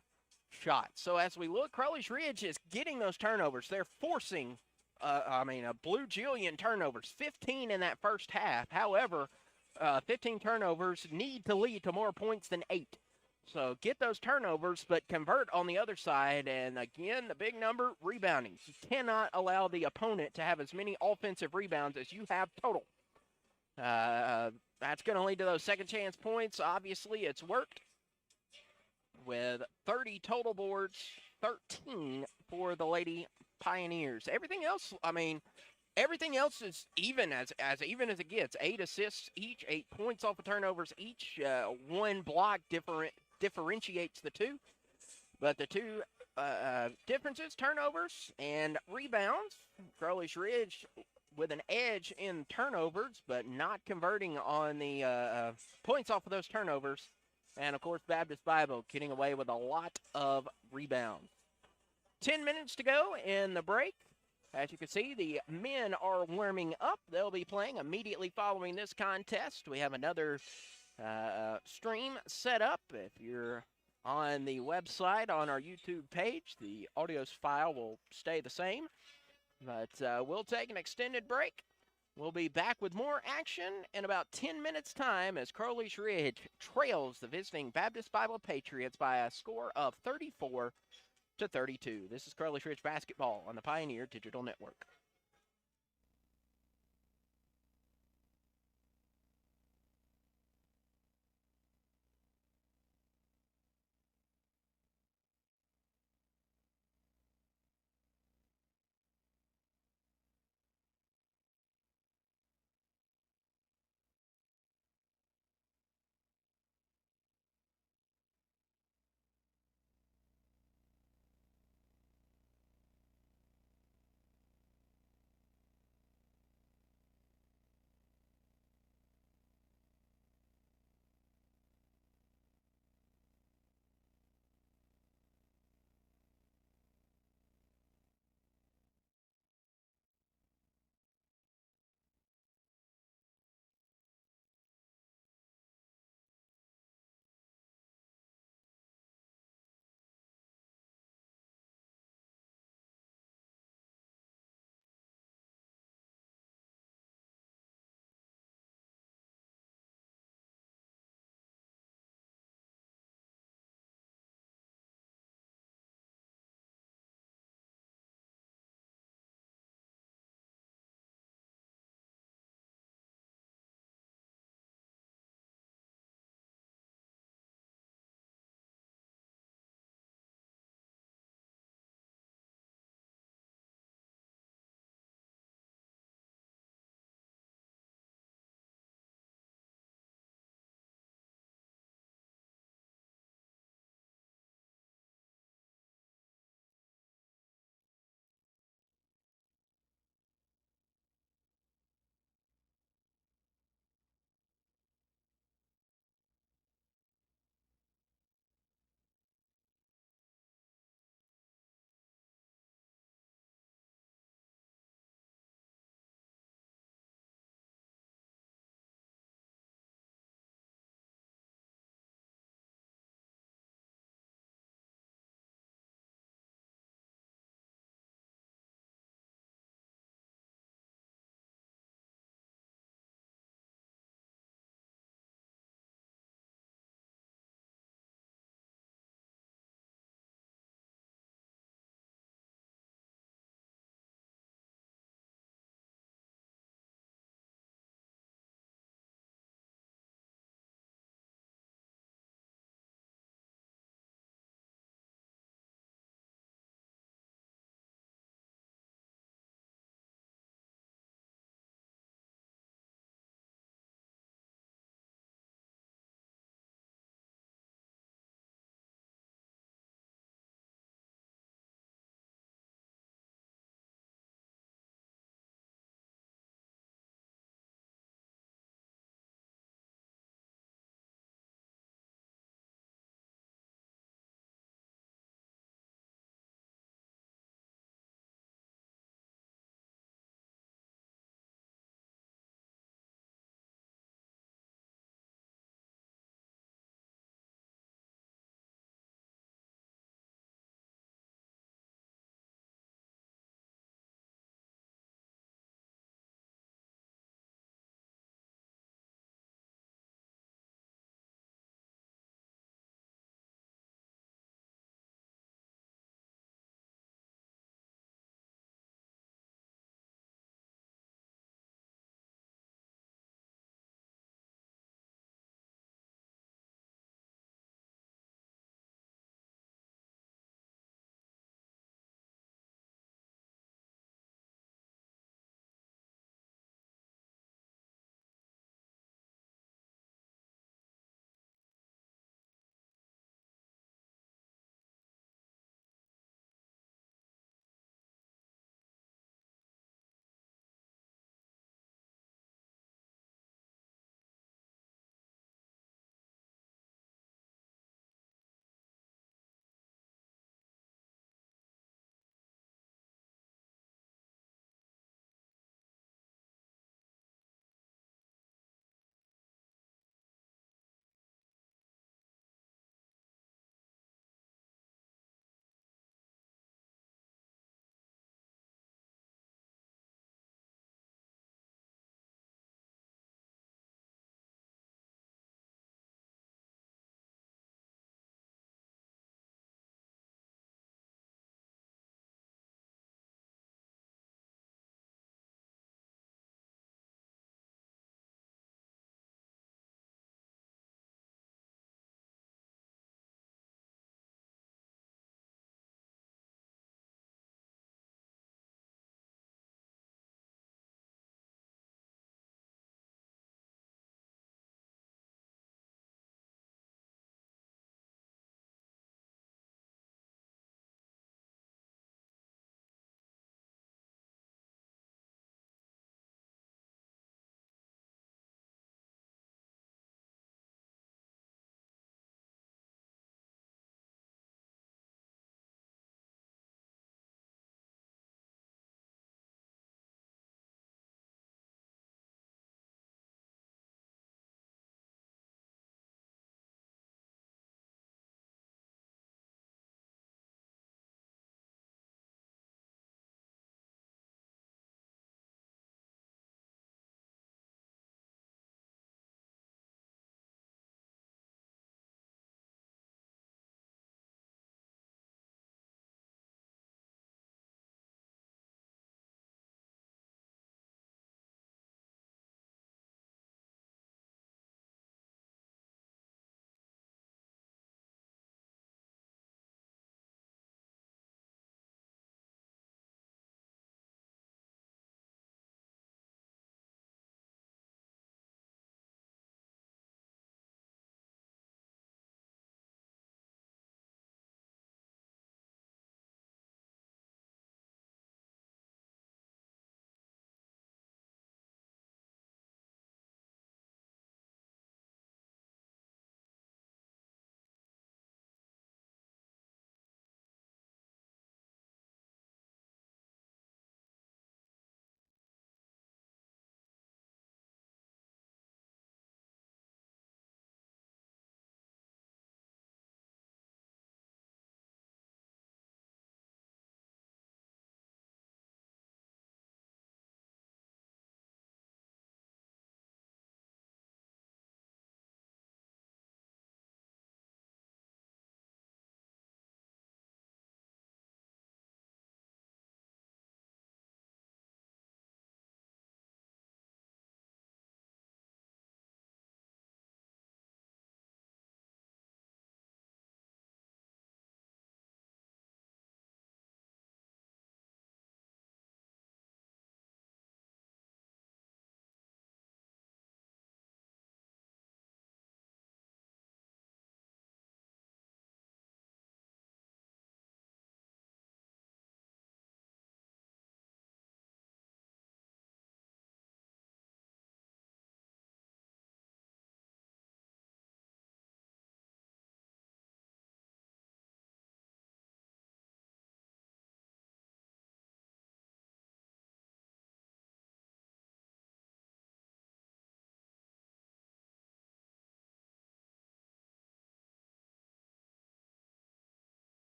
shots. So as we look, Crowley's Ridge is getting those turnovers. They're forcing, a blue jillion turnovers, 15 in that first half. However, 15 turnovers need to lead to more points than 8. So get those turnovers, but convert on the other side. And again, the big number, rebounding. You cannot allow the opponent to have as many offensive rebounds as you have total. That's going to lead to those second chance points. Obviously, it's worked with 30 total boards, 13 for the Lady Pioneers. Everything else, everything else is even as even as it gets. 8 assists each, 8 points off of turnovers each, 1 block differentiates the two. But the two differences, turnovers and rebounds, Crowley's Ridge with an edge in turnovers, but not converting on the points off of those turnovers. And, of course, Baptist Bible getting away with a lot of rebounds. 10 minutes to go in the break. As you can see, the men are warming up. They'll be playing immediately following this contest. We have another stream set up. If you're on the website, on our YouTube page, the audio file will stay the same. But we'll take an extended break. We'll be back with more action in about 10 minutes' time as Crowley's Ridge trails the visiting Baptist Bible Patriots by a score of 34-32. This is Crowley's Ridge basketball on the Pioneer Digital Network.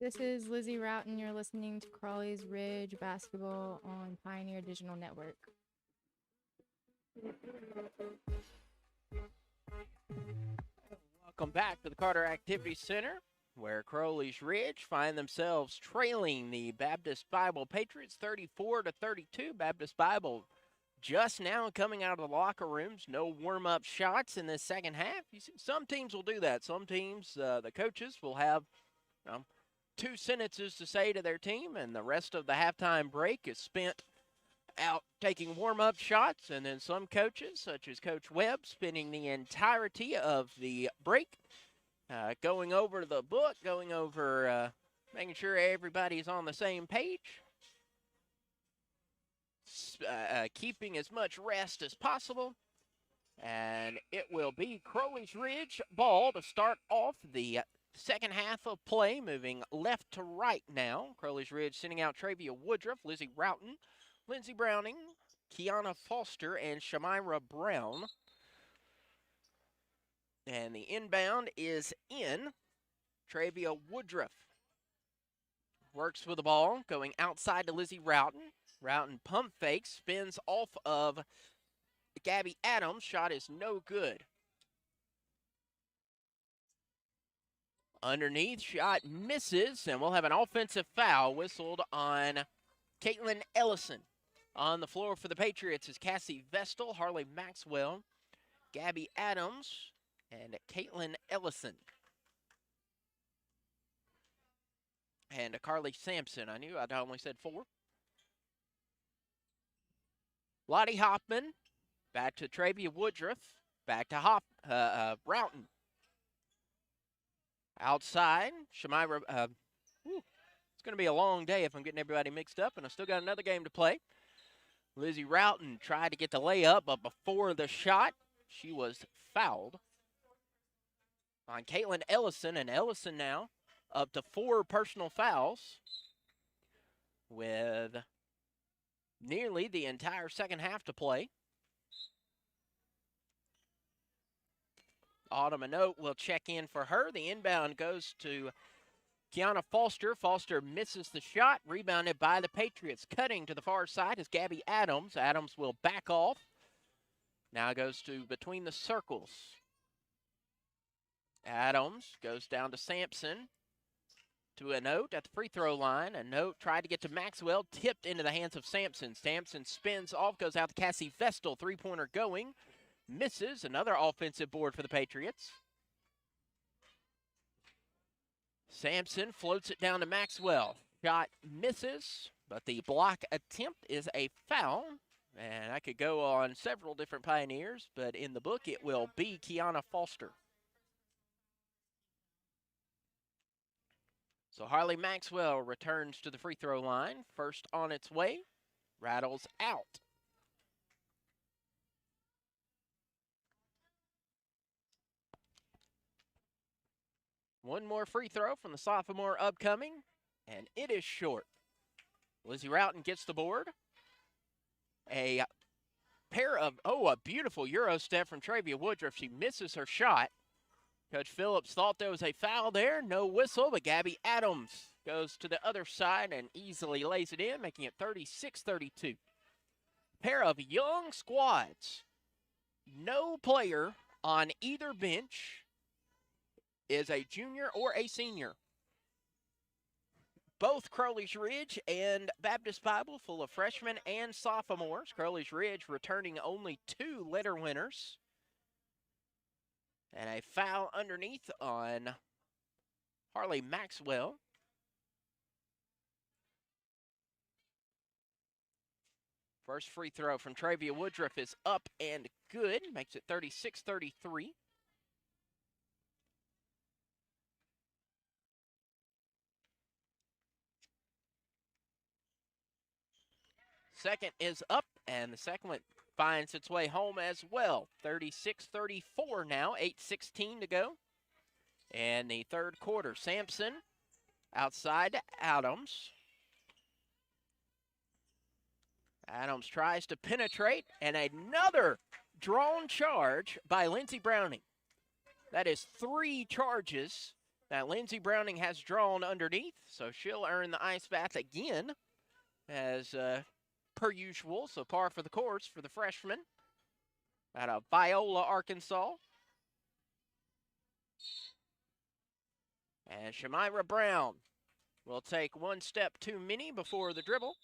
This is Lizzie Roughton. You're listening to Crowley's Ridge Basketball on Pioneer Digital Network. Welcome back to the Carter Activity Center, where Crowley's Ridge find themselves trailing the Baptist Bible Patriots 34-32. Baptist Bible just now coming out of the locker rooms. No warm-up shots in the second half. You see, some teams will do that. Some teams, the coaches will have 2 sentences to say to their team, and the rest of the halftime break is spent out taking warm-up shots. And then some coaches, such as Coach Webb, spending the entirety of the break going over the book, going over making sure everybody's on the same page, keeping as much rest as possible. And it will be Crowley's Ridge ball to start off the second half of play, moving left to right now. Crowley's Ridge sending out Travia Woodruff, Lizzie Roughton, Lindsey Browning, Kiana Foster, and Shamira Brown. And the inbound is in. Travia Woodruff works with the ball, going outside to Lizzie Roughton. Roughton pump fakes, spins off of Gabby Adams. Shot is no good. Underneath, shot misses, and we'll have an offensive foul whistled on Caitlin Ellison. On the floor for the Patriots is Cassie Vestal, Harley Maxwell, Gabby Adams, and Caitlin Ellison. And Carly Sampson. I knew I'd only said 4. Lottie Hoffman, back to Travia Woodruff, back to Roughton. Outside, Shamira, it's going to be a long day if I'm getting everybody mixed up, and I still got another game to play. Lizzie Roughton tried to get the layup, but before the shot, she was fouled on Caitlin Ellison, and Ellison now up to 4 personal fouls with nearly the entire second half to play. Autumn Anote will check in for her. The inbound goes to Kiana Foster. Foster misses the shot, rebounded by the Patriots. Cutting to the far side is Gabby Adams. Adams will back off. Now goes to between the circles. Adams goes down to Sampson. To Anote at the free throw line. Anote tried to get to Maxwell, tipped into the hands of Sampson. Sampson spins off, goes out to Cassie Vestal. Three-pointer going. Misses. Another offensive board for the Patriots. Sampson floats it down to Maxwell. Shot misses, but the block attempt is a foul. And I could go on several different Pioneers, but in the book it will be Kiana Foster. So Harley Maxwell returns to the free throw line. First on its way, rattles out. One more free throw from the sophomore upcoming, and it is short. Lizzie Roughton gets the board. A pair of, a beautiful Euro step from Travia Woodruff. She misses her shot. Coach Phillips thought there was a foul there. No whistle, but Gabby Adams goes to the other side and easily lays it in, making it 36-32. Pair of young squads. No player on either bench is a junior or a senior. Both Crowley's Ridge and Baptist Bible full of freshmen and sophomores. Crowley's Ridge returning only 2 letter winners. And a foul underneath on Harley Maxwell. First free throw from Travia Woodruff is up and good. Makes it 36-33. Second is up, and the second one finds its way home as well. 36-34 now, 8:16 to go. And the third quarter, Sampson outside to Adams. Adams tries to penetrate, and another drawn charge by Lindsey Browning. That is 3 charges Now, Lindsey Browning has drawn underneath, so she'll earn the ice bath again as per usual. So par for the course for the freshman out of Viola, Arkansas. And Shamira Brown will take one step too many before the dribble.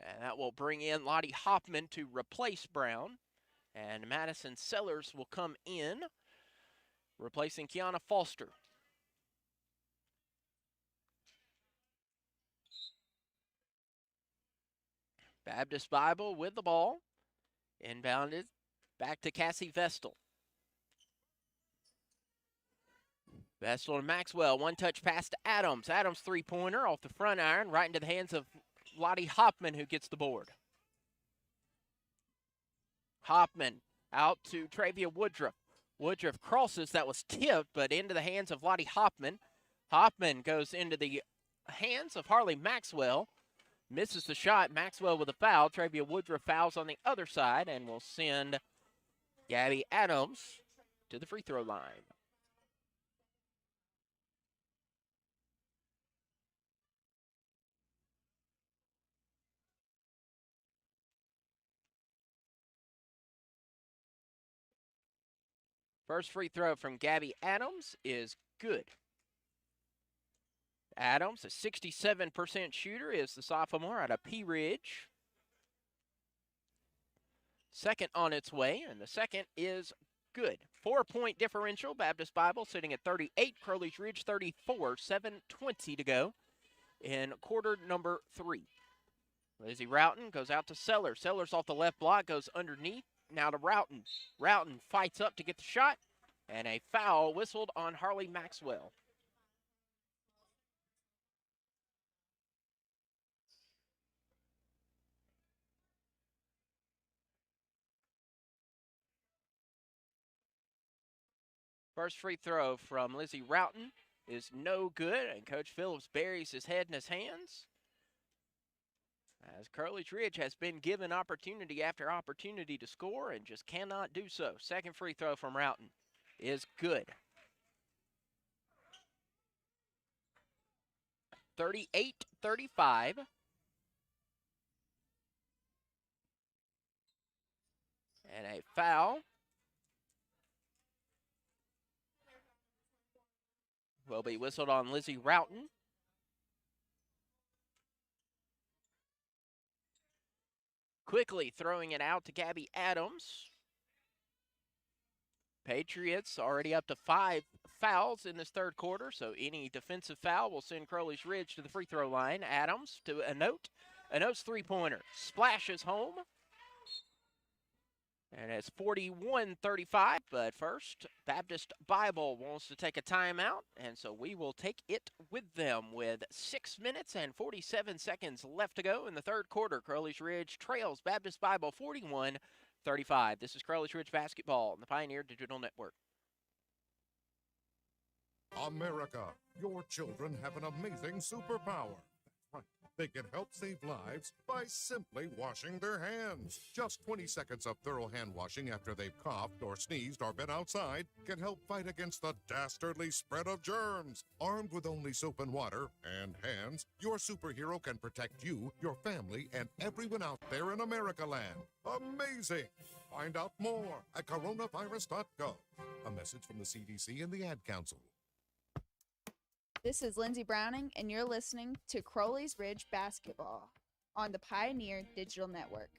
And that will bring in Lottie Hoffman to replace Brown. And Madison Sellers will come in, replacing Kiana Foster. Baptist Bible with the ball. Inbounded back to Cassie Vestal. Vestal and Maxwell, one-touch pass to Adams. Adams three-pointer off the front iron, right into the hands of Lottie Hoffman, who gets the board. Hoffman out to Travia Woodruff. Woodruff crosses, that was tipped, but into the hands of Lottie Hoffman. Hoffman goes into the hands of Harley Maxwell. Misses the shot. Maxwell with a foul. Travia Woodruff fouls on the other side and will send Gabby Adams to the free throw line. First free throw from Gabby Adams is good. Adams, a 67% shooter, is the sophomore out of Pea Ridge. Second on its way, and the second is good. 4-point differential. Baptist Bible sitting at 38. Crowley's Ridge 34. 7:20 to go in quarter number 3. Lizzie Roughton goes out to Sellers. Sellers off the left block, goes underneath. Now to Roughton. Roughton fights up to get the shot, and a foul whistled on Harley Maxwell. First free throw from Lizzie Roughton is no good, and Coach Phillips buries his head in his hands, as Crowley's Ridge has been given opportunity after opportunity to score and just cannot do so. Second free throw from Roughton is good. 38-35. And a foul will be whistled on Lizzie Roughton. Quickly throwing it out to Gabby Adams. Patriots already up to 5 fouls in this third quarter, so any defensive foul will send Crowley's Ridge to the free throw line. Adams to Anote. Anote's three-pointer splashes home. And it's 41-35, but first, Baptist Bible wants to take a timeout, and so we will take it with them with 6 minutes and 47 seconds left to go in the third quarter. Crowley's Ridge trails Baptist Bible 41-35. This is Crowley's Ridge basketball on the Pioneer Digital Network. America, your children have an amazing superpower. That's right. They can help save lives by simply washing their hands. Just 20 seconds of thorough hand washing after they've coughed or sneezed or been outside can help fight against the dastardly spread of germs. Armed with only soap and water and hands, your superhero can protect you, your family, and everyone out there in America land. Amazing! Find out more at coronavirus.gov. A message from the CDC and the Ad Council. This is Lindsey Browning, and you're listening to Crowley's Ridge Basketball on the Pioneer Digital Network.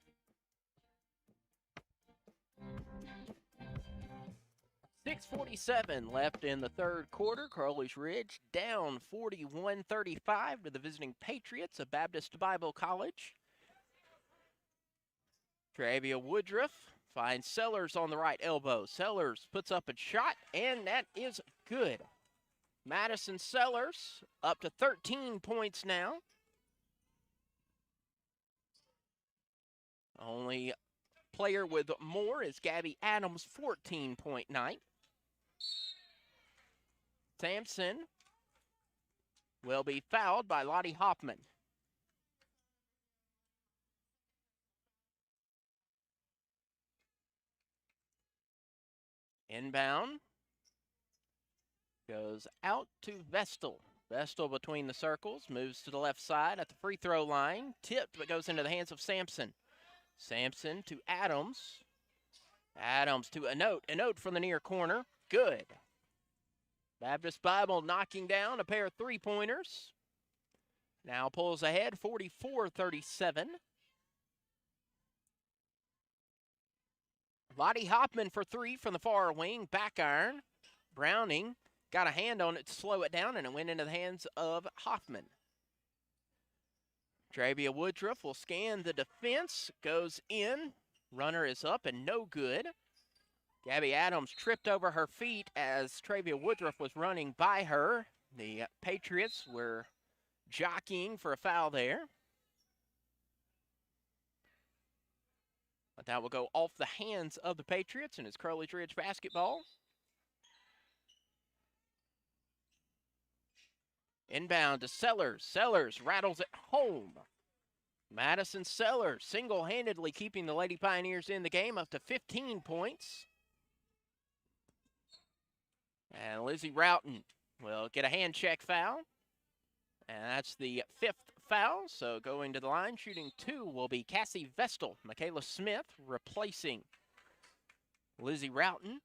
.47 left in the third quarter. Crowley's Ridge down 41-35 to the visiting Patriots of Baptist Bible College. Travia Woodruff finds Sellers on the right elbow. Sellers puts up a shot, and that is good. Madison Sellers up to 13 points now. Only player with more is Gabby Adams, 14-point night. Sampson will be fouled by Lottie Hoffman. Inbound Goes out to Vestal. Vestal between the circles, moves to the left side at the free throw line. Tipped, but goes into the hands of Sampson. Sampson to Adams. Adams to Anote. Anote from the near corner. Good. Baptist Bible knocking down a pair of three-pointers. Now pulls ahead, 44-37. Lottie Hoffman for three from the far wing. Back iron. Browning got a hand on it to slow it down, and it went into the hands of Hoffman. Travia Woodruff will scan the defense. Goes in. Runner is up and no good. Gabby Adams tripped over her feet as Travia Woodruff was running by her. The Patriots were jockeying for a foul there. But that will go off the hands of the Patriots, and it's Crowley's Ridge basketball. Inbound to Sellers. Sellers rattles it home. Madison Sellers single-handedly keeping the Lady Pioneers in the game up to 15 points. And Lizzie Roughton will get a hand check foul. And that's the fifth foul. So going to the line, shooting two will be Cassie Vestal. Michaela Smith replacing Lizzie Roughton.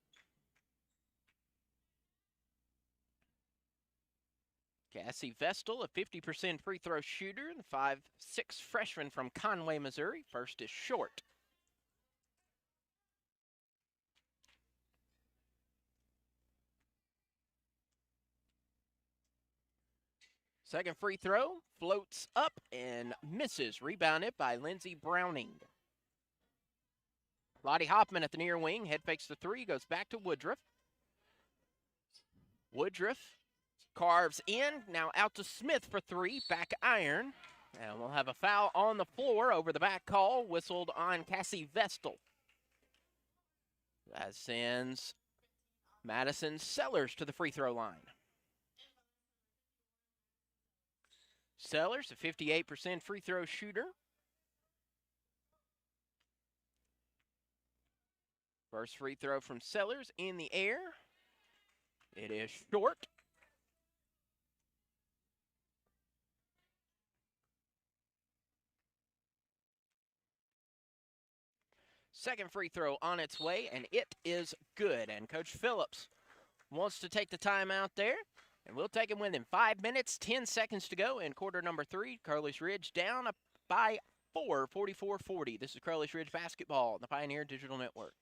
Cassie Vestal, a 50% free throw shooter, the 5'6" freshman from Conway, Missouri. First is short. Second free throw, floats up and misses. Rebounded by Lindsey Browning. Lottie Hoffman at the near wing, head fakes the three, goes back to Woodruff. Woodruff carves in, now out to Smith for three, back iron. And we'll have a foul on the floor over the back call, whistled on Cassie Vestal. That sends Madison Sellers to the free throw line. Sellers, a 58% free throw shooter. First free throw from Sellers in the air. It is short. Second free throw on its way, and it is good. And Coach Phillips wants to take the timeout there. And we'll take him with him. 5 minutes, 10 seconds to go in quarter number three. Crowley's Ridge down by 4, 44-40. This is Crowley's Ridge basketball on the Pioneer Digital Network.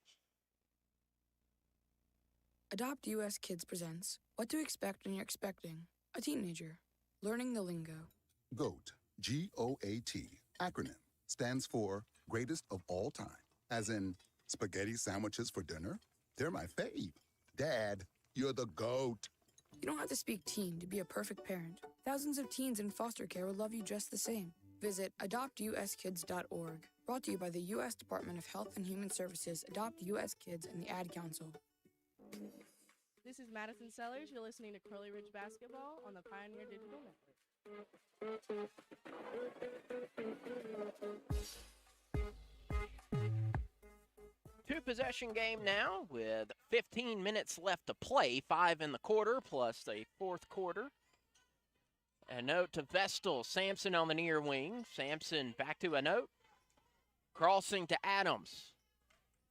Adopt US Kids presents What to Expect When You're Expecting a Teenager. Learning the lingo. GOAT, G-O-A-T, acronym, stands for Greatest of All Time. As in, spaghetti sandwiches for dinner? They're my fave. Dad, you're the GOAT. You don't have to speak teen to be a perfect parent. Thousands of teens in foster care will love you just the same. Visit adoptuskids.org. Brought to you by the U.S. Department of Health and Human Services, Adopt U.S. Kids, and the Ad Council. This is Madison Sellers. You're listening to Crowley Ridge Basketball on the Pioneer Digital Network. Two-possession game now with 15 minutes left to play. 5 in the quarter plus a fourth quarter. A note to Vestal. Sampson on the near wing. Sampson back to a note. Crossing to Adams.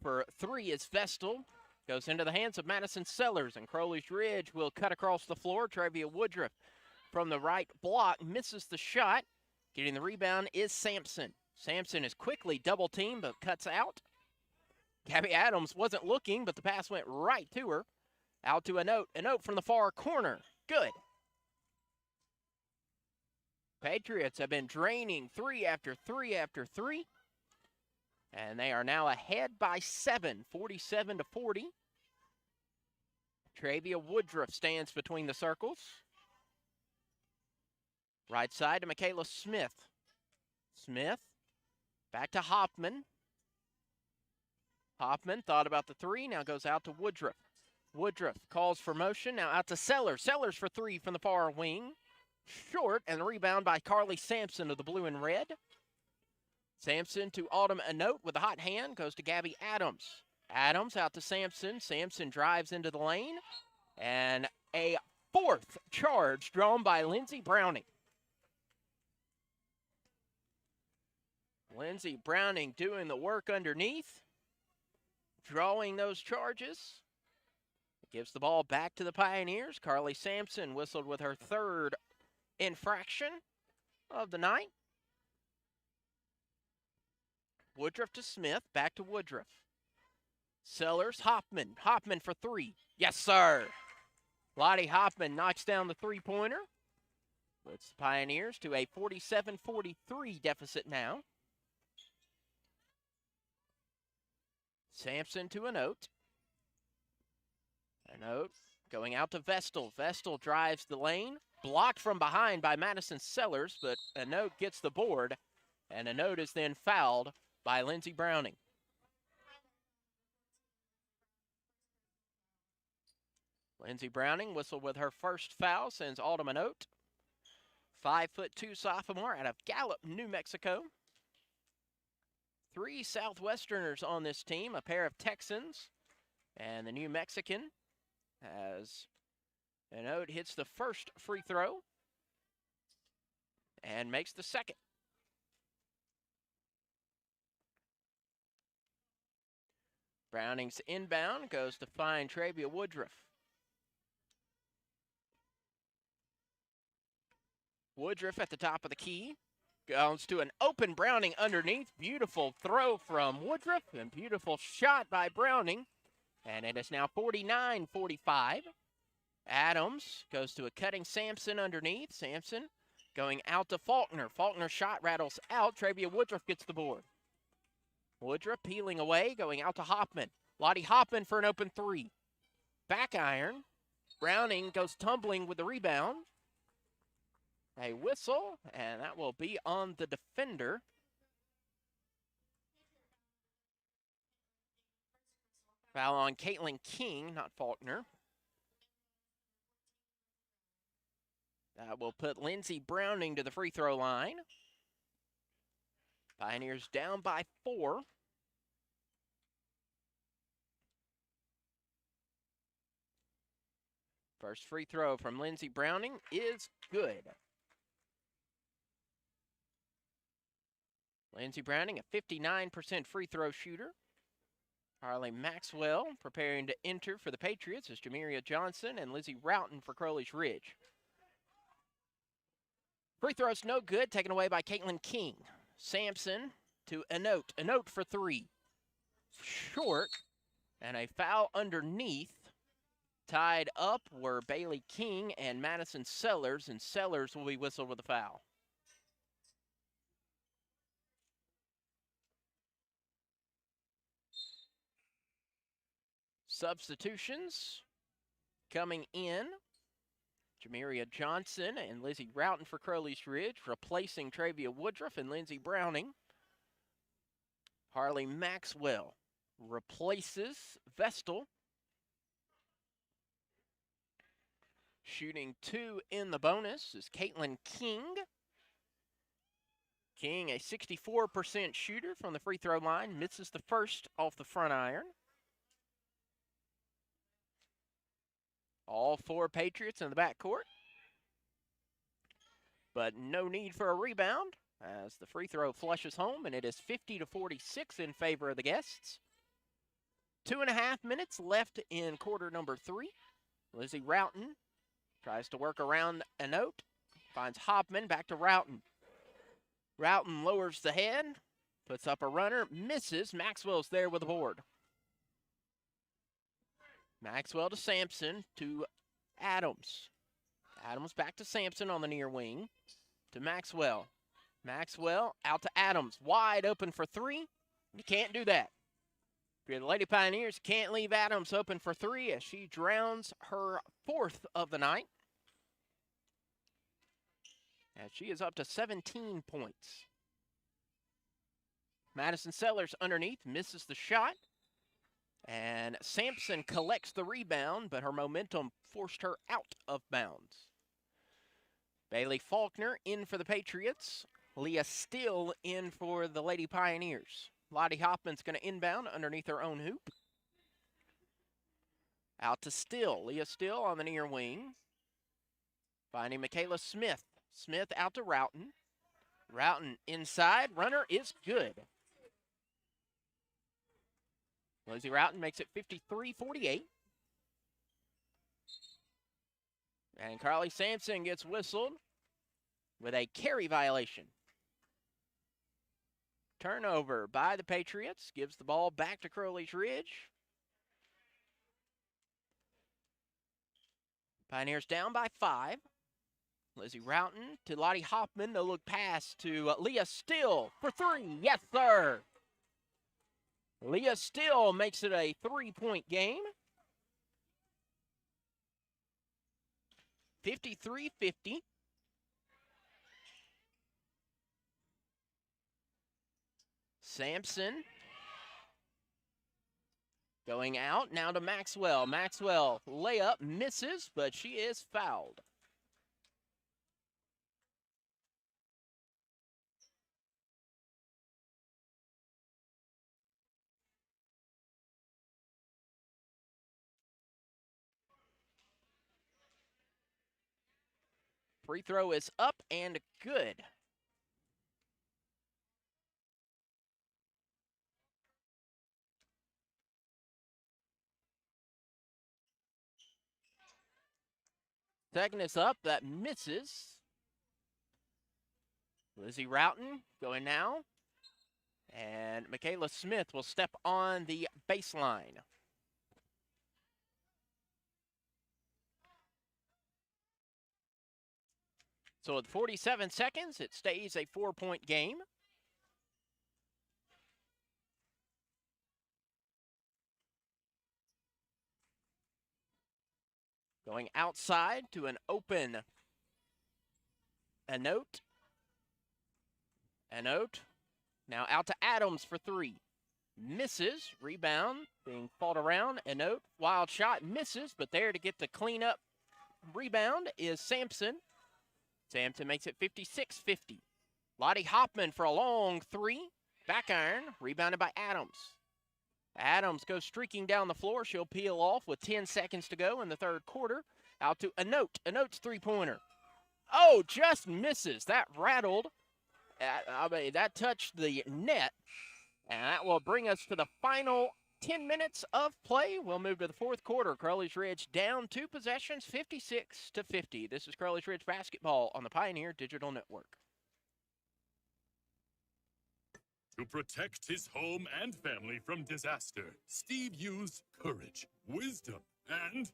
For three is Vestal. Goes into the hands of Madison Sellers. And Crowley's Ridge will cut across the floor. Travia Woodruff from the right block misses the shot. Getting the rebound is Sampson. Sampson is quickly double-teamed but cuts out. Gabby Adams wasn't looking, but the pass went right to her. Out to a note from the far corner. Good. Patriots have been draining three after three after three. And they are now ahead by 7, 47-40. Travia Woodruff stands between the circles. Right side to Michaela Smith. Smith back to Hoffman. Hoffman thought about the three, now goes out to Woodruff. Woodruff calls for motion, now out to Sellers. Sellers for three from the far wing. Short, and the rebound by Carly Sampson of the blue and red. Sampson to Autumn Anote with a hot hand, goes to Gabby Adams. Adams out to Sampson. Sampson drives into the lane, and a fourth charge drawn by Lindsey Browning. Lindsey Browning doing the work underneath, drawing those charges. Gives the ball back to the Pioneers. Carly Sampson whistled with her third infraction of the night. Woodruff to Smith, back to Woodruff. Sellers, Hoffman. Hoffman for three. Yes, sir. Lottie Hoffman knocks down the three-pointer. Puts the Pioneers to a 47-43 deficit now. Sampson to Anote. Anote going out to Vestal. Vestal drives the lane. Blocked from behind by Madison Sellers, but Anote gets the board. And Anote is then fouled by Lindsey Browning. Lindsey Browning whistled with her first foul, sends Autumn Anote. 5'2" sophomore out of Gallup, New Mexico. 3 Southwesterners on this team, a pair of Texans, and the New Mexican as Anote hits the first free throw and makes the second. Browning's inbound goes to find Travia Woodruff. Woodruff at the top of the key. Goes to an open Browning underneath. Beautiful throw from Woodruff and beautiful shot by Browning. And it is now 49-45. Adams goes to a cutting Sampson underneath. Sampson going out to Faulkner. Faulkner shot rattles out. Travia Woodruff gets the board. Woodruff peeling away, going out to Hoffman. Lottie Hoffman for an open three. Back iron. Browning goes tumbling with the rebound. A whistle, and that will be on the defender. Foul on Caitlin King, not Faulkner. That will put Lindsey Browning to the free throw line. Pioneers down by 4. First free throw from Lindsey Browning is good. Lindsey Browning, a 59% free throw shooter. Harley Maxwell preparing to enter for the Patriots as Jameria Johnson and Lizzie Roughton for Crowley's Ridge. Free throw's no good, taken away by Caitlin King. Sampson to Anote. Anote for three. Short, and a foul underneath. Tied up were Bailey King and Madison Sellers, and Sellers will be whistled with a foul. Substitutions coming in. Jameria Johnson and Lizzie Roughton for Crowley's Ridge, replacing Travia Woodruff and Lindsey Browning. Harley Maxwell replaces Vestal. Shooting 2 in the bonus is Caitlin King. King, a 64% shooter from the free throw line, misses the first off the front iron. All 4 Patriots in the backcourt. But no need for a rebound as the free throw flushes home, and it is 50-46 in favor of the guests. 2.5 minutes left in quarter number 3. Lizzie Roughton tries to work around Anote. Finds Hoffman, back to Roughton. Roughton lowers the head, puts up a runner, misses. Maxwell's there with the board. Maxwell to Sampson to Adams. Adams back to Sampson on the near wing. To Maxwell. Maxwell out to Adams. Wide open for 3. You can't do that. If you're the Lady Pioneers, you can't leave Adams open for 3 as she drowns her 4th of the night. And she is up to 17 points. Madison Sellers underneath, misses the shot. And Sampson collects the rebound, but her momentum forced her out of bounds. Bailey Faulkner in for the Patriots. Leah Still in for the Lady Pioneers. Lottie Hoffman's going to inbound underneath her own hoop. Out to Still. Leah Still on the near wing. Finding Michaela Smith. Smith out to Roughton. Roughton inside. Runner is good. Lizzie Roughton makes it 53-48. And Carly Sampson gets whistled with a carry violation. Turnover by the Patriots. Gives the ball back to Crowley's Ridge. Pioneers down by 5. Lizzie Roughton to Lottie Hoffman. No look pass to Leah Still for 3. Yes, sir. Leah Still makes it a 3-point game. 53-50. Sampson going out now to Maxwell. Maxwell layup misses, but she is fouled. Free throw is up and good. Second is up, that misses. Lizzie Roughton going now. And Michaela Smith will step on the baseline. So with 47 seconds, it stays a 4-point game. Going outside to an open Anote. Anote. Now out to Adams for 3. Misses. Rebound being fought around. Anote. Wild shot. Misses, but there to get the cleanup rebound is Sampson. Sampson makes it 56-50. Lottie Hoffman for a long 3. Back iron. Rebounded by Adams. Adams goes streaking down the floor. She'll peel off with 10 seconds to go in the third quarter. Out to Anote. Anote's three-pointer. Oh, just misses. That rattled. That touched the net. And that will bring us to the final 10 minutes of play. We'll move to the fourth quarter. Crowley's Ridge down 2 possessions, 56-50. This is Crowley's Ridge basketball on the Pioneer Digital Network. To protect his home and family from disaster, Steve used courage, wisdom, and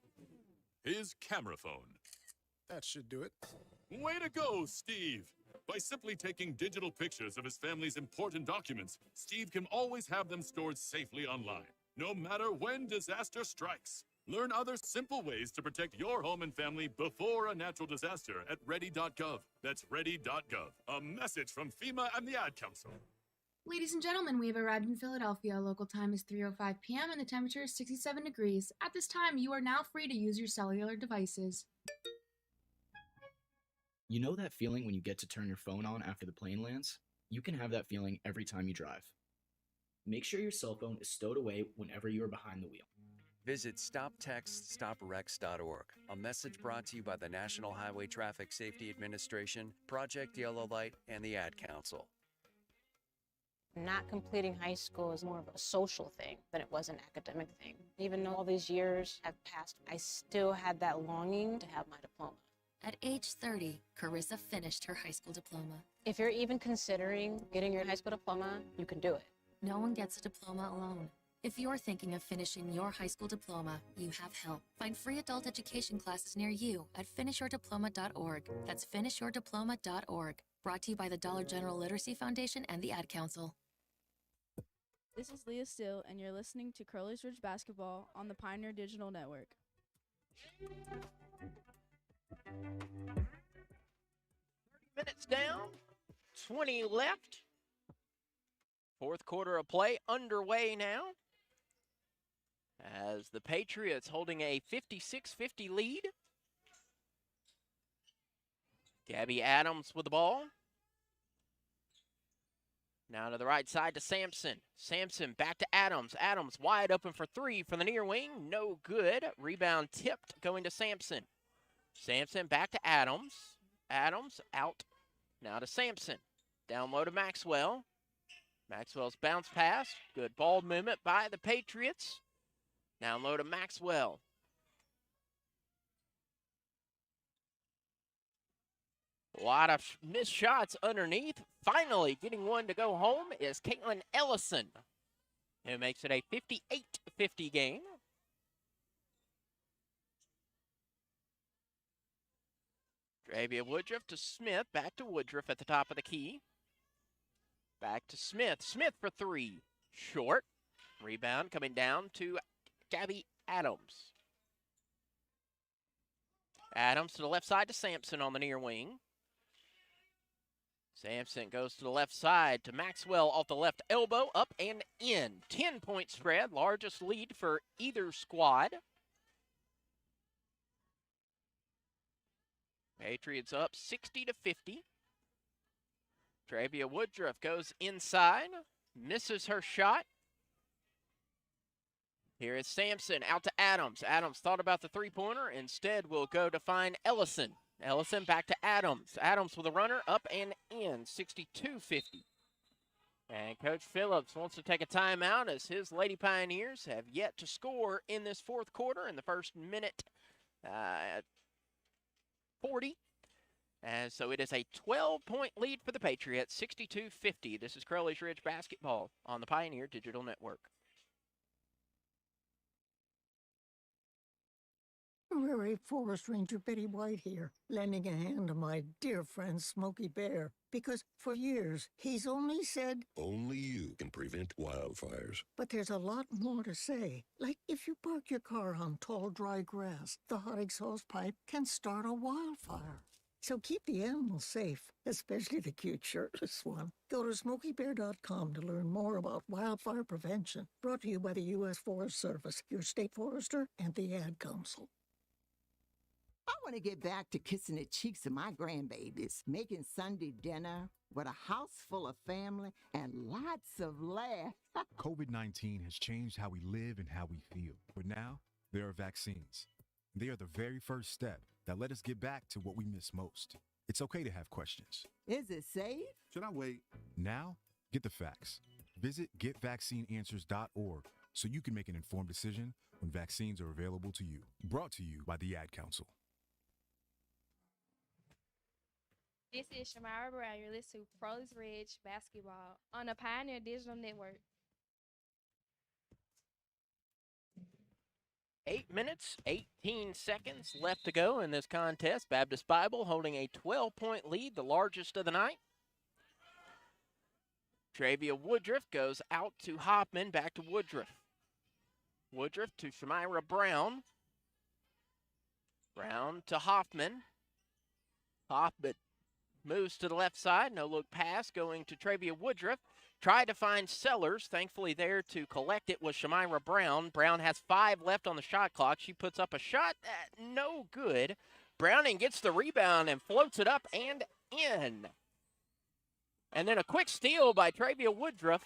his camera phone. That should do it. Way to go, Steve! By simply taking digital pictures of his family's important documents, Steve can always have them stored safely online, no matter when disaster strikes. Learn other simple ways to protect your home and family before a natural disaster at ready.gov. That's ready.gov. A message from FEMA and the Ad Council. Ladies and gentlemen, we have arrived in Philadelphia. Local time is 3:05 p.m. and the temperature is 67 degrees. At this time, you are now free to use your cellular devices. You know that feeling when you get to turn your phone on after the plane lands? You can have that feeling every time you drive. Make sure your cell phone is stowed away whenever you are behind the wheel. Visit StopTextStopWrecks.org. A message brought to you by the National Highway Traffic Safety Administration, Project Yellow Light, and the Ad Council. Not completing high school is more of a social thing than it was an academic thing. Even though all these years have passed, I still had that longing to have my diploma. At age 30, Carissa finished her high school diploma. If you're even considering getting your high school diploma, you can do it. No one gets a diploma alone. If you're thinking of finishing your high school diploma, you have help. Find free adult education classes near you at finishyourdiploma.org. That's finishyourdiploma.org. Brought to you by the Dollar General Literacy Foundation and the Ad Council. This is Leah Still, and you're listening to Crowley's Ridge Basketball on the Pioneer Digital Network. 30 minutes down, 20 left. Fourth quarter of play underway now, as the Patriots holding a 56-50 lead. Gabby Adams with the ball. Now to the right side to Sampson. Sampson back to Adams. Adams wide open for 3 from the near wing. No good. Rebound tipped going to Sampson. Sampson back to Adams. Adams out. Now to Sampson. Down low to Maxwell. Maxwell's bounce pass. Good ball movement by the Patriots. Down low to Maxwell. A lot of missed shots underneath. Finally getting one to go home is Caitlin Ellison, who makes it a 58-50 game. Dravia Woodruff to Smith. Back to Woodruff at the top of the key. Back to Smith. Smith for three. Short. Rebound coming down to Gabby Adams. Adams to the left side to Sampson on the near wing. Sampson goes to the left side to Maxwell off the left elbow, up and in. 10-point spread, largest lead for either squad. Patriots up 60-50. Dravia Woodruff goes inside, misses her shot. Here is Sampson out to Adams. Adams thought about the three-pointer. Instead, will go to find Ellison. Ellison back to Adams. Adams with a runner, up and in, 62-50. And Coach Phillips wants to take a timeout as his Lady Pioneers have yet to score in this fourth quarter in the first minute 40. And so it is a 12-point lead for the Patriots, 62-50. This is Crowley's Ridge basketball on the Pioneer Digital Network. Prairie Forest Ranger Betty White here, lending a hand to my dear friend Smokey Bear, because for years he's only said, only you can prevent wildfires. But there's a lot more to say. Like if you park your car on tall, dry grass, the hot exhaust pipe can start a wildfire. So keep the animals safe, especially the cute shirtless one. Go to SmokeyBear.com to learn more about wildfire prevention. Brought to you by the U.S. Forest Service, your state forester, and the Ad Council. I want to get back to kissing the cheeks of my grandbabies, making Sunday dinner with a house full of family and lots of laughs. COVID-19 has changed how we live and how we feel. But now, there are vaccines. They are the very first step that let us get back to what we miss most. It's okay to have questions. Is it safe? Should I wait? Now, get the facts. Visit getvaccineanswers.org so you can make an informed decision when vaccines are available to you. Brought to you by the Ad Council. This is Shamara Brown. You're listening to Crowley's Ridge basketball on the Pioneer Digital Network. 8 minutes, 18 seconds left to go in this contest. Baptist Bible holding a 12-point lead, the largest of the night. Dravia Woodruff goes out to Hoffman, back to Woodruff. Woodruff to Shamira Brown. Brown to Hoffman. Hoffman moves to the left side. No look pass going to Dravia Woodruff. Tried to find Sellers. Thankfully there to collect it was Shamira Brown. Brown has 5 left on the shot clock. She puts up a shot. No good. Browning gets the rebound and floats it up and in. And then a quick steal by Dravia Woodruff.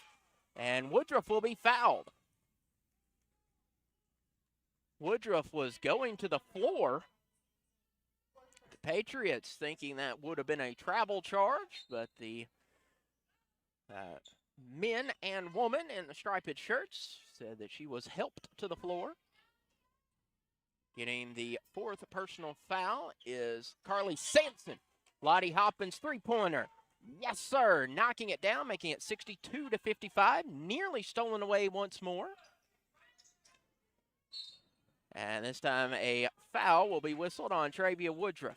And Woodruff will be fouled. Woodruff was going to the floor. The Patriots thinking that would have been a travel charge, but the men and woman in the striped shirts said that she was helped to the floor. Getting the 4th personal foul is Carly Sampson. Lottie Hoppin's three-pointer. Yes, sir. Knocking it down, making it 62-55. Nearly stolen away once more. And this time a foul will be whistled on Dravia Woodruff.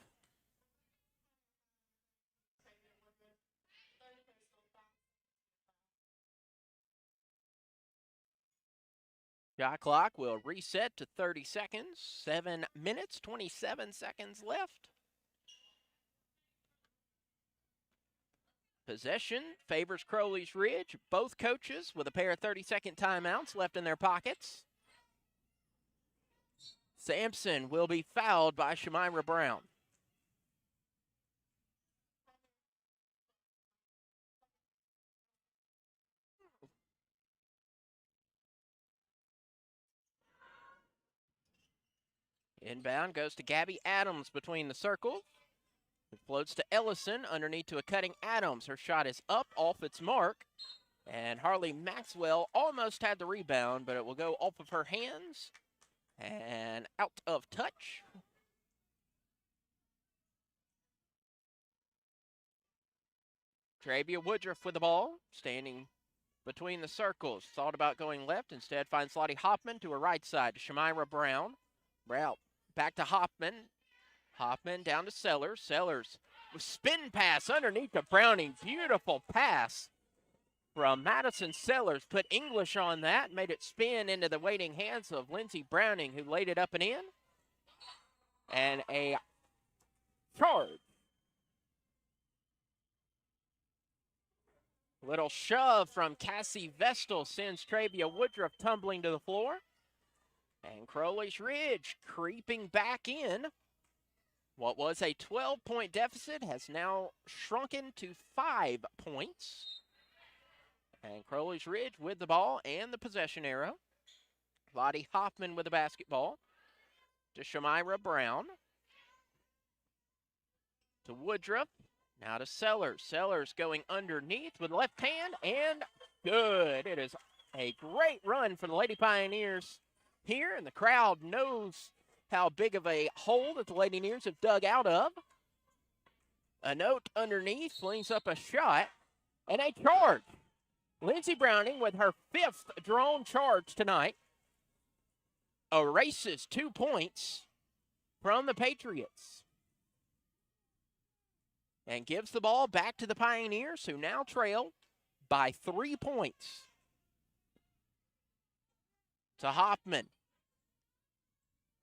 Shot clock will reset to 30 seconds. 7 minutes, 27 seconds left. Possession favors Crowley's Ridge. Both coaches with a pair of 30-second timeouts left in their pockets. Sampson will be fouled by Shamira Brown. Inbound goes to Gabby Adams between the circle. It floats to Ellison, underneath to a cutting Adams. Her shot is up, off its mark. And Harley Maxwell almost had the rebound, but it will go off of her hands and out of touch. Trabia Woodruff with the ball, standing between the circles. Thought about going left, instead finds Lottie Hoffman to her right side, to Shamira Brown. Brown back to Hoffman. Hoffman down to Sellers. Sellers with spin pass underneath to Browning. Beautiful pass from Madison Sellers. Put English on that, made it spin into the waiting hands of Lindsey Browning, who laid it up and in. And a charge. Little shove from Cassie Vestal sends Trabia Woodruff tumbling to the floor. And Crowley's Ridge creeping back in. What was a 12-point deficit has now shrunken to 5 points. And Crowley's Ridge with the ball and the possession arrow. Lottie Hoffman with the basketball. To Shamira Brown. To Woodruff. Now to Sellers. Sellers going underneath with left hand, and good. It is a great run for the Lady Pioneers here, and the crowd knows how big of a hole that the Lady Pioneers have dug out of. A note underneath, flings up a shot, and a charge. Lindsey Browning with her 5th drone charge tonight erases 2 points from the Patriots. And gives the ball back to the Pioneers, who now trail by 3 points. To Hoffman.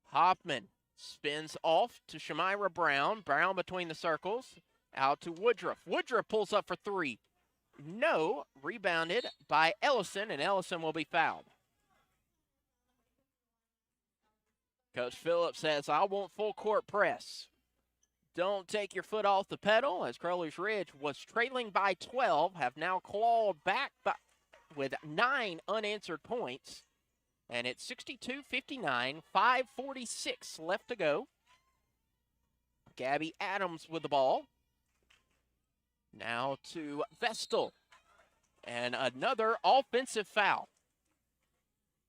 Hoffman spins off to Shamira Brown. Brown between the circles. Out to Woodruff. Woodruff pulls up for 3. No. Rebounded by Ellison, and Ellison will be fouled. Coach Phillips says, I want full court press. Don't take your foot off the pedal, as Crowley's Ridge was trailing by 12, have now clawed back with 9 unanswered points. And it's 62-59, 5:46 left to go. Gabby Adams with the ball. Now to Vestal. And another offensive foul.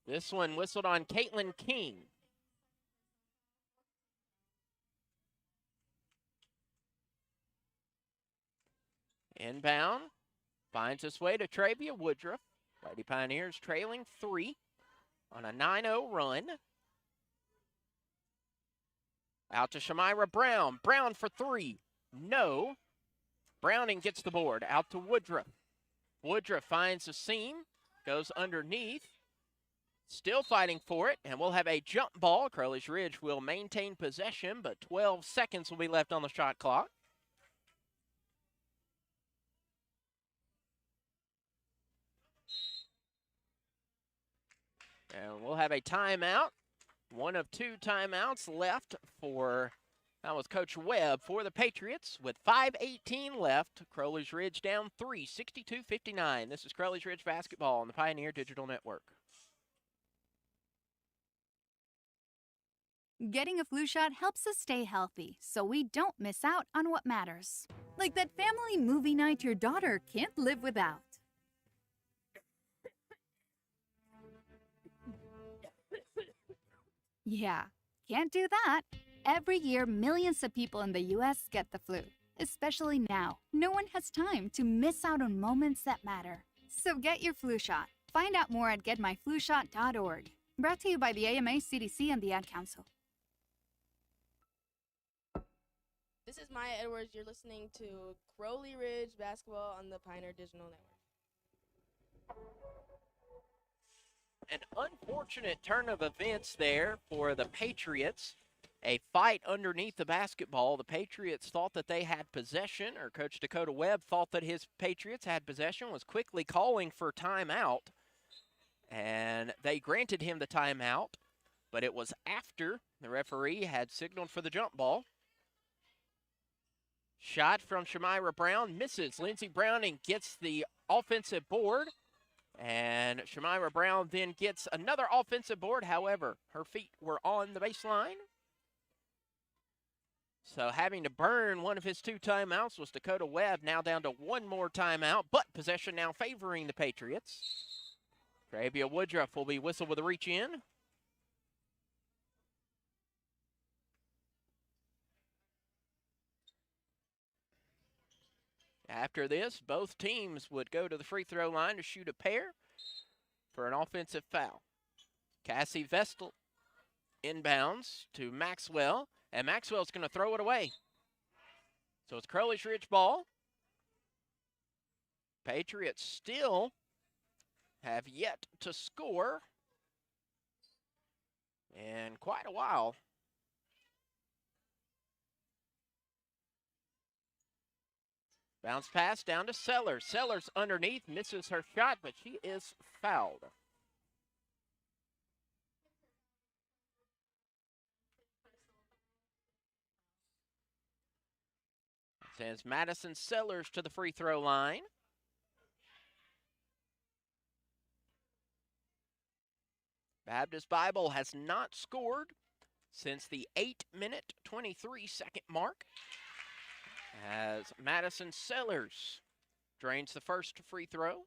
This one whistled on Caitlin King. Inbound, finds its way to Trabia Woodruff. Lady Pioneers trailing 3 on a 9-0 run. Out to Shamira Brown. Brown for 3. No. Browning gets the board. Out to Woodruff. Woodruff finds a seam, goes underneath. Still fighting for it, and we'll have a jump ball. Crowley's Ridge will maintain possession, but 12 seconds will be left on the shot clock. And we'll have a timeout. One of 2 timeouts left for, that was Coach Webb for the Patriots with 5:18 left. Crowley's Ridge down 3, 62-59. This is Crowley's Ridge basketball on the Pioneer Digital Network. Getting a flu shot helps us stay healthy, so we don't miss out on what matters. Like that family movie night your daughter can't live without. Yeah, can't do that. Every year, millions of people in the U.S. get the flu. Especially now, no one has time to miss out on moments that matter. So get your flu shot. Find out more at getmyflushot.org. Brought to you by the AMA, CDC, and the Ad Council. This is Maya Edwards. You're listening to Crowley Ridge basketball on the Pioneer Digital Network. An unfortunate turn of events there for the Patriots. A fight underneath the basketball. The Patriots thought that they had possession, or Coach Dakota Webb thought that his Patriots had possession, was quickly calling for timeout. And they granted him the timeout, but it was after the referee had signaled for the jump ball. Shot from Shamira Brown misses. Lindsey Browning gets the offensive board. And Shamira Brown then gets another offensive board. However, her feet were on the baseline. So having to burn one of his 2 timeouts was Dakota Webb, now down to 1 more timeout, but possession now favoring the Patriots. Arabia Woodruff will be whistled with a reach in. After this, both teams would go to the free throw line to shoot a pair for an offensive foul. Cassie Vestal inbounds to Maxwell, and Maxwell's going to throw it away. So it's Crowley's Ridge ball. Patriots still have yet to score in quite a while. Bounce pass down to Sellers. Sellers underneath, misses her shot, but she is fouled. Sends Madison Sellers to the free throw line. Baptist Bible has not scored since the 8-minute, 23-second mark, as Madison Sellers drains the first free throw.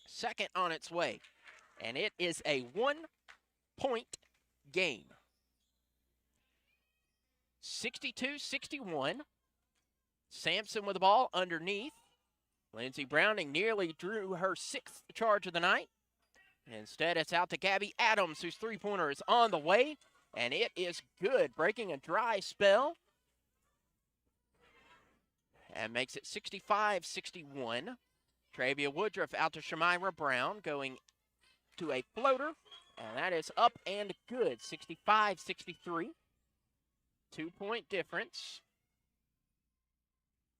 Second on its way, and it is a 1-point game. 62-61. Sampson with the ball underneath. Lindsey Browning nearly drew her 6th charge of the night. Instead, it's out to Gabby Adams, whose three-pointer is on the way, and it is good, breaking a dry spell. And makes it 65-61. Travia Woodruff out to Shamira Brown, going to a floater, and that is up and good, 65-63. 2-point difference.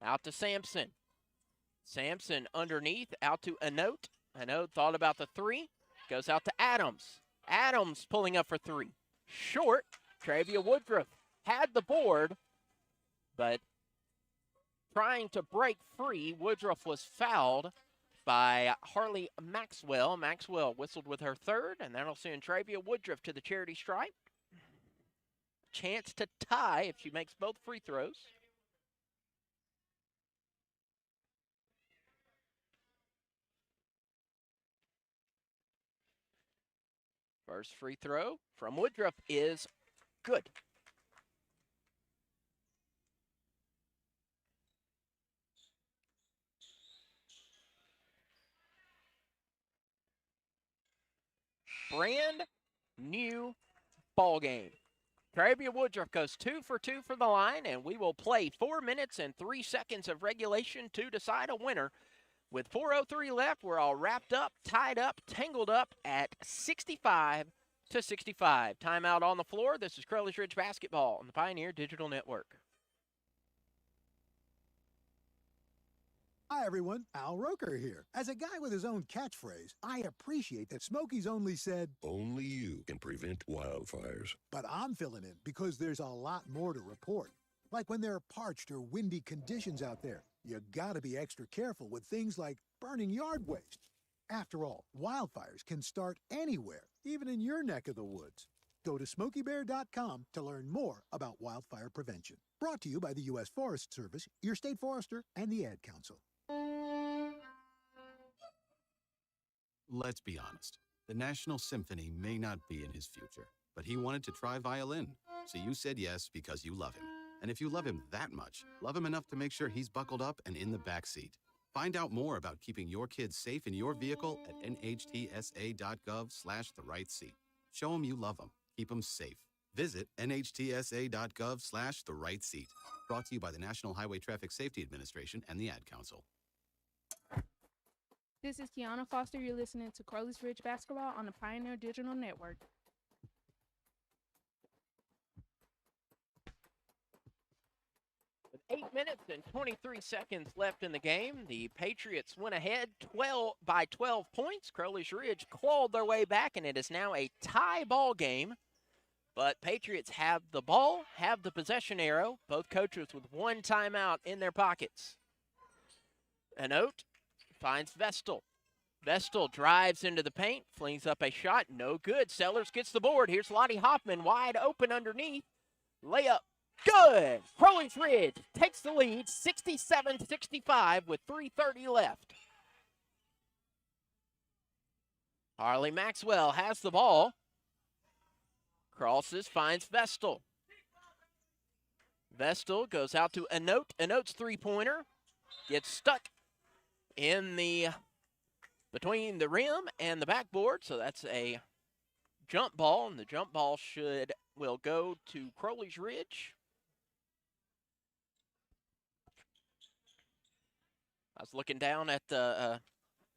Out to Sampson. Sampson underneath, out to Anote. Anote thought about the 3. Goes out to Adams. Adams pulling up for 3. Short. Travia Woodruff had the board, but trying to break free, Woodruff was fouled by Harley Maxwell. Maxwell whistled with her 3rd, and that'll send Travia Woodruff to the charity stripe. Chance to tie if she makes both free throws. First free throw from Woodruff is good. Brand new ball game. Arabia Woodruff goes 2 for 2 for the line, and we will play 4 minutes and 3 seconds of regulation to decide a winner. With 4:03 left, we're all wrapped up, tied up, tangled up at 65-65. Timeout on the floor. This is Crowley's Ridge basketball on the Pioneer Digital Network. Hi, everyone. Al Roker here. As a guy with his own catchphrase, I appreciate that Smokey's only said, Only you can prevent wildfires. but I'm filling in because there's a lot more to report. Like when there are parched or windy conditions out there, you gotta be extra careful with things like burning yard waste. After all, wildfires can start anywhere, even in your neck of the woods. Go to SmokeyBear.com to learn more about wildfire prevention. Brought to you by the U.S. Forest Service, your state forester, and the Ad Council. Let's be honest. The National Symphony may not be in his future, but he wanted to try violin. So you said yes because you love him. And if you love him that much, love him enough to make sure he's buckled up and in the back seat. Find out more about keeping your kids safe in your vehicle at nhtsa.gov/the-right-seat. Show him you love him. Keep him safe. Visit nhtsa.gov/the-right-seat. Brought to you by the National Highway Traffic Safety Administration and the Ad Council. This is Kiana Foster. You're listening to Crowley's Ridge Basketball on the Pioneer Digital Network. With 8 minutes and 23 seconds left in the game, the Patriots went ahead 12 points. Crowley's Ridge clawed their way back, and it is now a tie ball game. But Patriots have the ball, have the possession arrow, both coaches with 1 timeout in their pockets. Anote finds Vestal. Vestal drives into the paint, flings up a shot, no good. Sellers gets the board. Here's Lottie Hoffman wide open underneath. Layup, good. Crowley's Ridge takes the lead, 67-65 with 3:30 left. Harley Maxwell has the ball. Crosses, finds Vestal. Vestal goes out to Anote. Anote's three-pointer gets stuck in the between the rim and the backboard, so that's a jump ball, and the jump ball will go to Crowley's Ridge. I was looking down at the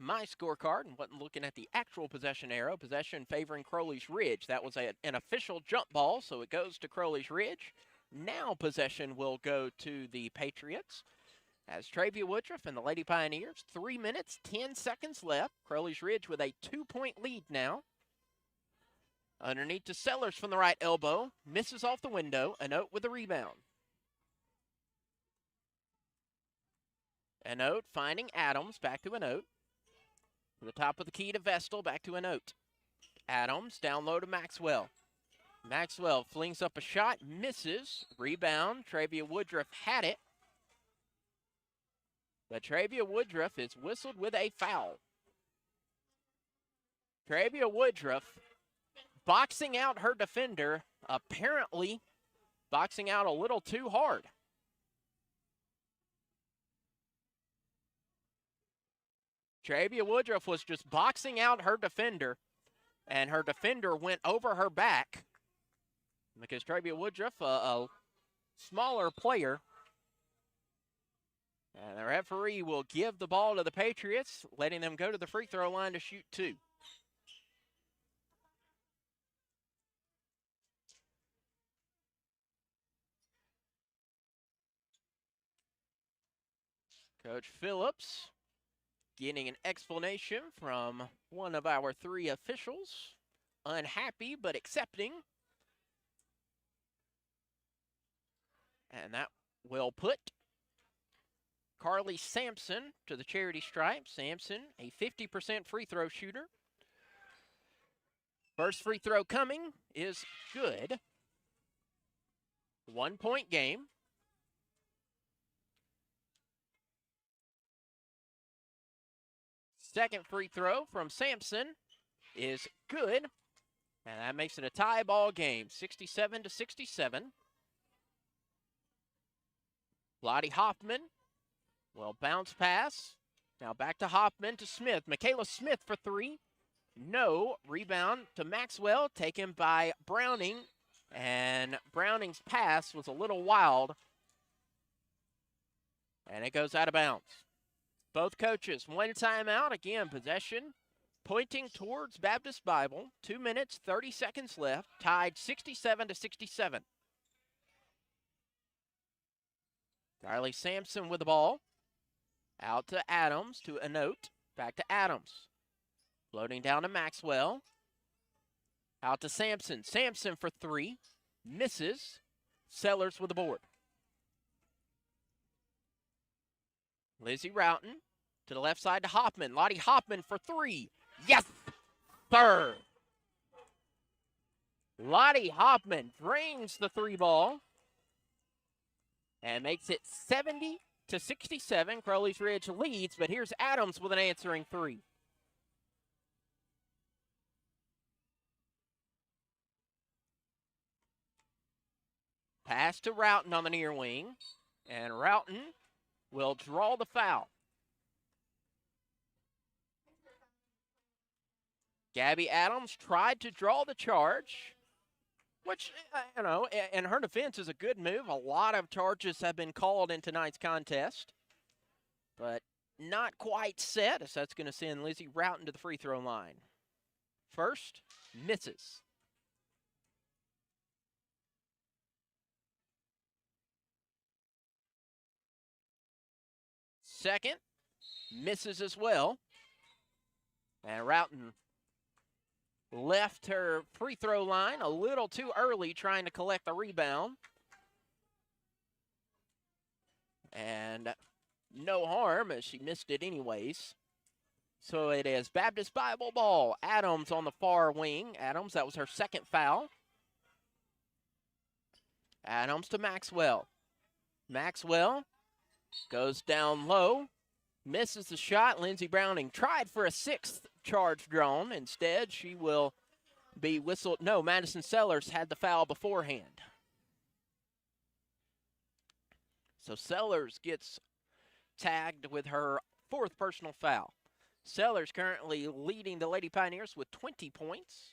my scorecard and wasn't looking at the actual possession arrow. Possession favoring Crowley's Ridge. That was an official jump ball, so it goes to Crowley's Ridge. Now possession will go to the Patriots. As Travia Woodruff and the Lady Pioneers, 3 minutes, 10 seconds left. Crowley's Ridge with a 2-point lead now. Underneath to Sellers from the right elbow. Misses off the window. Anote with the rebound. Anote finding Adams. Back to Anote. To the top of the key to Vestal. Back to Anote. Adams down low to Maxwell. Maxwell flings up a shot. Misses. Rebound. Travia Woodruff had it. But Travia Woodruff is whistled with a foul. Travia Woodruff boxing out her defender, apparently boxing out a little too hard. Travia Woodruff was just boxing out her defender, and her defender went over her back because Travia Woodruff, a smaller player, and the referee will give the ball to the Patriots, letting them go to the free throw line to shoot two. Coach Phillips getting an explanation from one of our three officials. Unhappy but accepting. And that will put Carly Sampson to the charity stripe. Sampson, a 50% free throw shooter. First free throw coming is good. 1 point game. Second free throw from Sampson is good. And that makes it a tie ball game, 67-67. Lottie Hoffman will bounce pass. Now back to Hoffman to Smith. Michaela Smith for three. No. Rebound to Maxwell, taken by Browning. And Browning's pass was a little wild. And it goes out of bounds. Both coaches, one timeout. Again, possession pointing towards Baptist Bible. 2 minutes, 30 seconds left. Tied 67-67. Carly Sampson with the ball. Out to Adams, to Anote. Back to Adams. Floating down to Maxwell. Out to Sampson. Sampson for three. Misses. Sellers with the board. Lizzie Roughton to the left side to Hoffman. Lottie Hoffman for three. Yes, sir. Lottie Hoffman drains the three ball and makes it 70-67. Crowley's Ridge leads, but here's Adams with an answering three. Pass to Roughton on the near wing, and Roughton will draw the foul. Gabby Adams tried to draw the charge, which, in her defense is a good move. A lot of charges have been called in tonight's contest, but not quite set, as that's going to send Lizzie Roughton to the free throw line. First, misses. Second, misses as well. And Roughton left her free throw line a little too early trying to collect the rebound. And no harm as she missed it anyways. So it is Baptist Bible ball. Adams on the far wing. Adams, that was her second foul. Adams to Maxwell. Maxwell goes down low. Misses the shot. Lindsey Browning tried for a sixth charge drawn. Instead, she will be whistled. No, Madison Sellers had the foul beforehand. So Sellers gets tagged with her fourth personal foul. Sellers currently leading the Lady Pioneers with 20 points.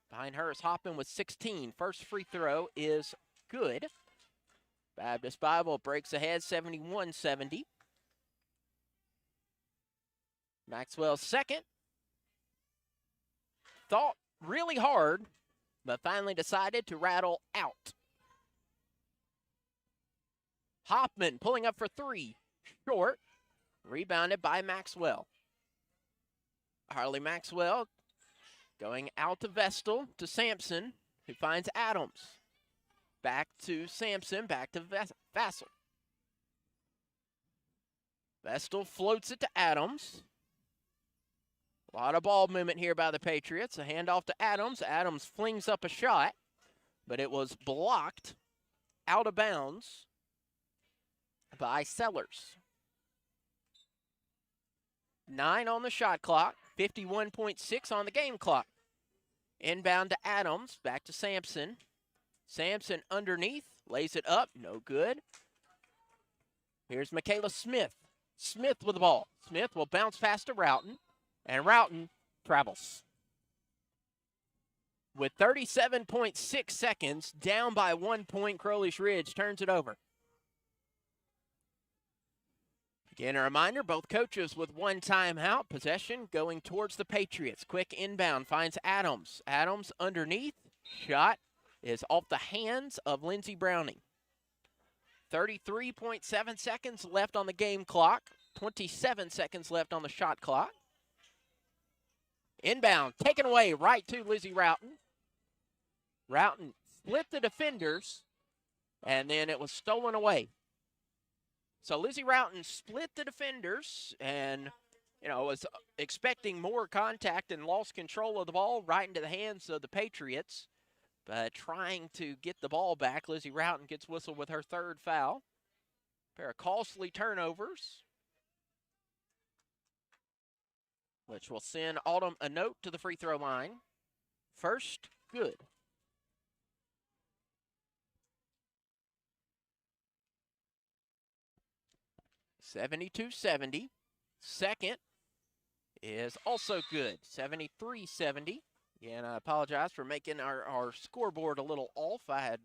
Behind her is Hoppin with 16. First free throw is good. Baptist Bible breaks ahead 71-70. Maxwell's second. Thought really hard, but finally decided to rattle out. Hoffman pulling up for three. Short. Rebounded by Maxwell. Harley Maxwell going out to Vestal, to Sampson, who finds Adams. Back to Sampson, back to Vassell. Vestal floats it to Adams. A lot of ball movement here by the Patriots. A handoff to Adams. Adams flings up a shot, but it was blocked out of bounds by Sellers. 9 on the shot clock, 51.6 on the game clock. Inbound to Adams, back to Sampson. Sampson underneath, lays it up, no good. Here's Michaela Smith. Smith with the ball. Smith will bounce past to Roughton, and Roughton travels. With 37.6 seconds, down by 1 point, Crowley's Ridge turns it over. Again, a reminder, both coaches with one timeout. Possession going towards the Patriots. Quick inbound finds Adams. Adams underneath. Shot is off the hands of Lindsey Browning. 33.7 seconds left on the game clock. 27 seconds left on the shot clock. Inbound, taken away right to Lizzie Roughton. Roughton split the defenders, and then it was stolen away. So Lizzie Roughton split the defenders and, was expecting more contact and lost control of the ball right into the hands of the Patriots. But trying to get the ball back, Lizzie Roughton gets whistled with her third foul. A pair of costly turnovers, which will send Autumn a note to the free throw line. First, good. (72-70). Second is also good. 73-70. Again, I apologize for making our scoreboard a little off. I had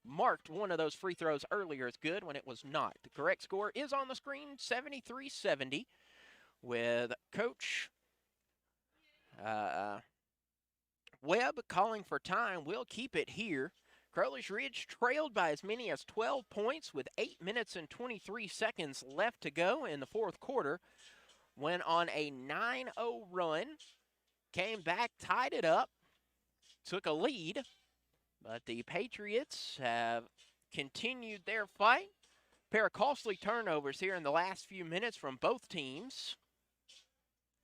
marked one of those free throws earlier as good when it was not. The correct score is on the screen, 73-70, with Coach Webb calling for time. We'll keep it here. Crowley's Ridge trailed by as many as 12 points with 8 minutes and 23 seconds left to go in the fourth quarter. Went on a 9-0 run, came back, tied it up, took a lead, but the Patriots have continued their fight. A pair of costly turnovers here in the last few minutes from both teams.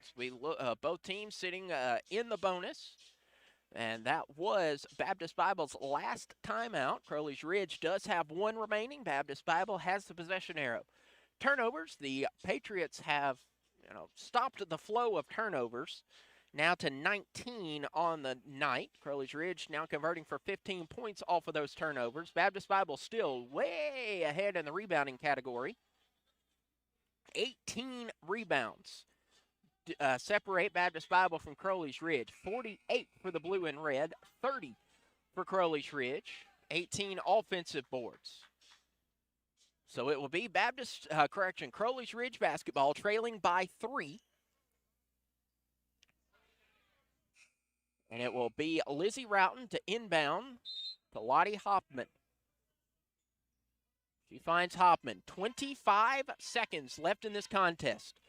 So we look, both teams sitting in the bonus. And that was Baptist Bible's last timeout. Crowley's Ridge does have one remaining. Baptist Bible has the possession arrow. Turnovers, the Patriots have stopped the flow of turnovers. Now to 19 on the night. Crowley's Ridge now converting for 15 points off of those turnovers. Baptist Bible still way ahead in the rebounding category. 18 rebounds. Separate Baptist Bible from Crowley's Ridge. 48 for the blue and red, 30 for Crowley's Ridge, 18 offensive boards. So it will be Crowley's Ridge basketball trailing by 3. And it will be Lizzie Roughton to inbound to Lottie Hoffman. She finds Hoffman. 25 seconds left in this contest.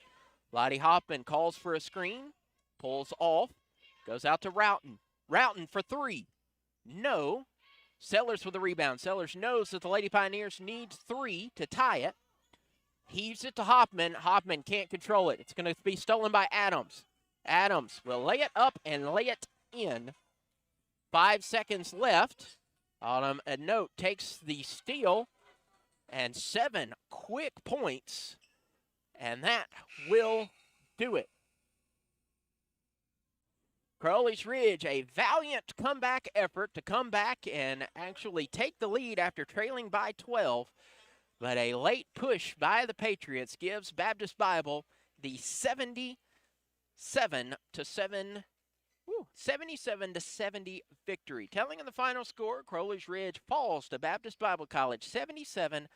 Lottie Hoffman calls for a screen, pulls off, goes out to Roughton. Roughton for 3. No. Sellers with the rebound. Sellers knows that the Lady Pioneers need 3 to tie it. Heaves it to Hoffman. Hoffman can't control it. It's going to be stolen by Adams. Adams will lay it up and lay it in. 5 seconds left. Autumn Note takes the steal and 7 quick points, and that will do it. Crowley's Ridge, a valiant comeback effort to come back and actually take the lead after trailing by 12, but a late push by the Patriots gives Baptist Bible the 77 to 70 victory. Telling in the final score, Crowley's Ridge falls to Baptist Bible College 77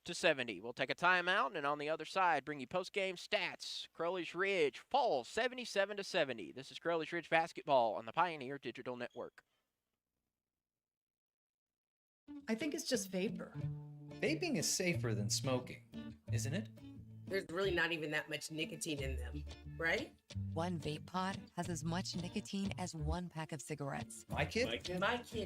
to 70. We'll take a timeout, and on the other side, bring you post-game stats. Crowley's Ridge falls 77 to 70. This is Crowley's Ridge basketball on the Pioneer Digital Network. I think it's just vapor. Vaping is safer than smoking, isn't it? There's really not even that much nicotine in them, right? One vape pod has as much nicotine as one pack of cigarettes. My kid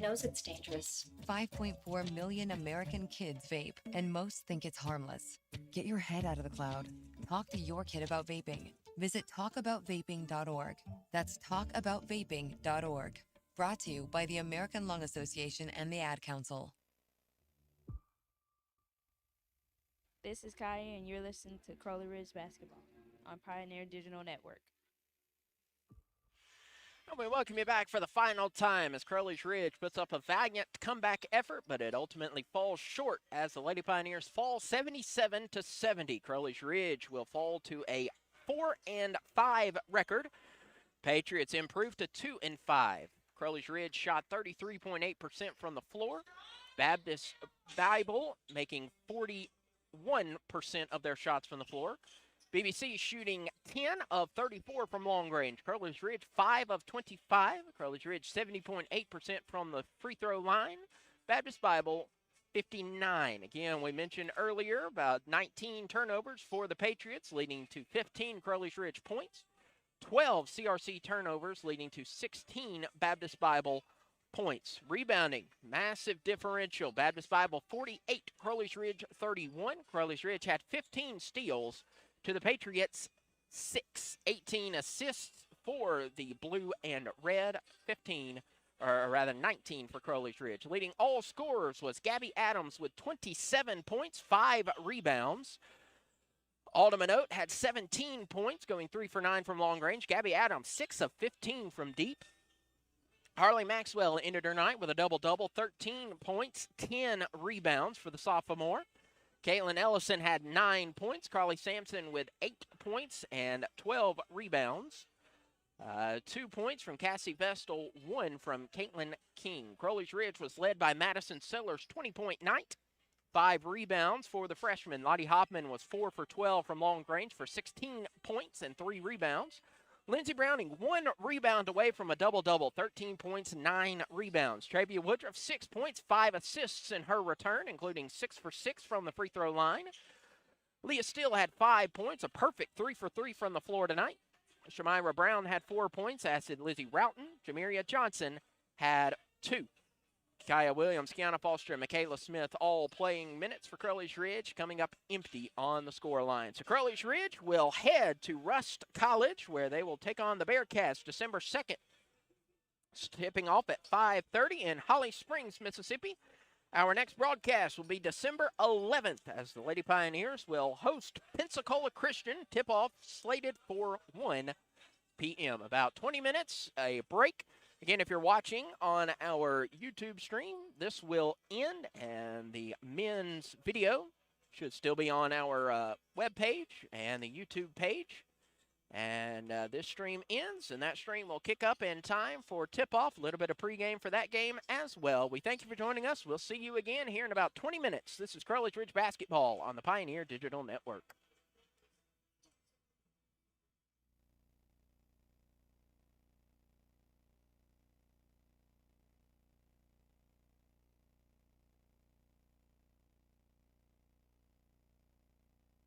knows it's dangerous. 5.4 million American kids vape, and most think it's harmless. Get your head out of the cloud. Talk to your kid about vaping. Visit talkaboutvaping.org. That's talkaboutvaping.org. Brought to you by the American Lung Association and the Ad Council. This is Kai, and you're listening to Crowley Ridge Basketball on Pioneer Digital Network. And we welcome you back for the final time as Crowley's Ridge puts up a valiant comeback effort, but it ultimately falls short as the Lady Pioneers fall 77 to 70. Crowley's Ridge will fall to a 4-5 record. Patriots improved to 2-5. Crowley's Ridge shot 33.8% from the floor. Baptist Bible making 41% of their shots from the floor. BBC shooting 10 of 34 from long range. Crowley's Ridge 5 of 25. Crowley's Ridge 70.8% from the free throw line. Baptist Bible 59. Again, we mentioned earlier about 19 turnovers for the Patriots, leading to 15 Crowley's Ridge points. 12 CRC turnovers, leading to 16 Baptist Bible points. Rebounding, massive differential. Baptist Bible 48, Crowley's Ridge 31. Crowley's Ridge had 15 steals to the Patriots 6. 18 assists for the blue and red, 19 for Crowley's Ridge. Leading all scorers was Gabby Adams with 27 points, 5 rebounds. Alderman Oat had 17 points, going 3 for 9 from long range. Gabby Adams, 6 of 15 from deep. Harley Maxwell ended her night with a double-double, 13 points, 10 rebounds for the sophomore. Caitlin Ellison had 9 points. Carly Sampson with 8 points and 12 rebounds. 2 points from Cassie Vestal, 1 from Caitlin King. Crowley's Ridge was led by Madison Sellers' 20-point night. 5 rebounds for the freshman. Lottie Hoffman was 4 for 12 from long range for 16 points and 3 rebounds. Lindsey Browning, 1 rebound away from a double-double, 13 points, 9 rebounds. Travia Woodruff, 6 points, 5 assists in her return, including 6 for 6 from the free throw line. Leah Steele had 5 points, a perfect 3 for 3 from the floor tonight. Shamira Brown had 4 points, as did Lizzie Roughton. Jamiria Johnson had 2. Kaya Williams, Kiana Foster, and Michaela Smith all playing minutes for Crowley's Ridge, coming up empty on the score line. So Crowley's Ridge will head to Rust College, where they will take on the Bearcats December 2nd. Tipping off at 5:30 in Holly Springs, Mississippi. Our next broadcast will be December 11th, as the Lady Pioneers will host Pensacola Christian. Tip-off slated for 1 p.m. About 20 minutes, a break. Again, if you're watching on our YouTube stream, this will end, and the men's video should still be on our webpage and the YouTube page. And this stream ends, and that stream will kick up in time for tip-off. A little bit of pregame for that game as well. We thank you for joining us. We'll see you again here in about 20 minutes. This is Crowley's Ridge Basketball on the Pioneer Digital Network.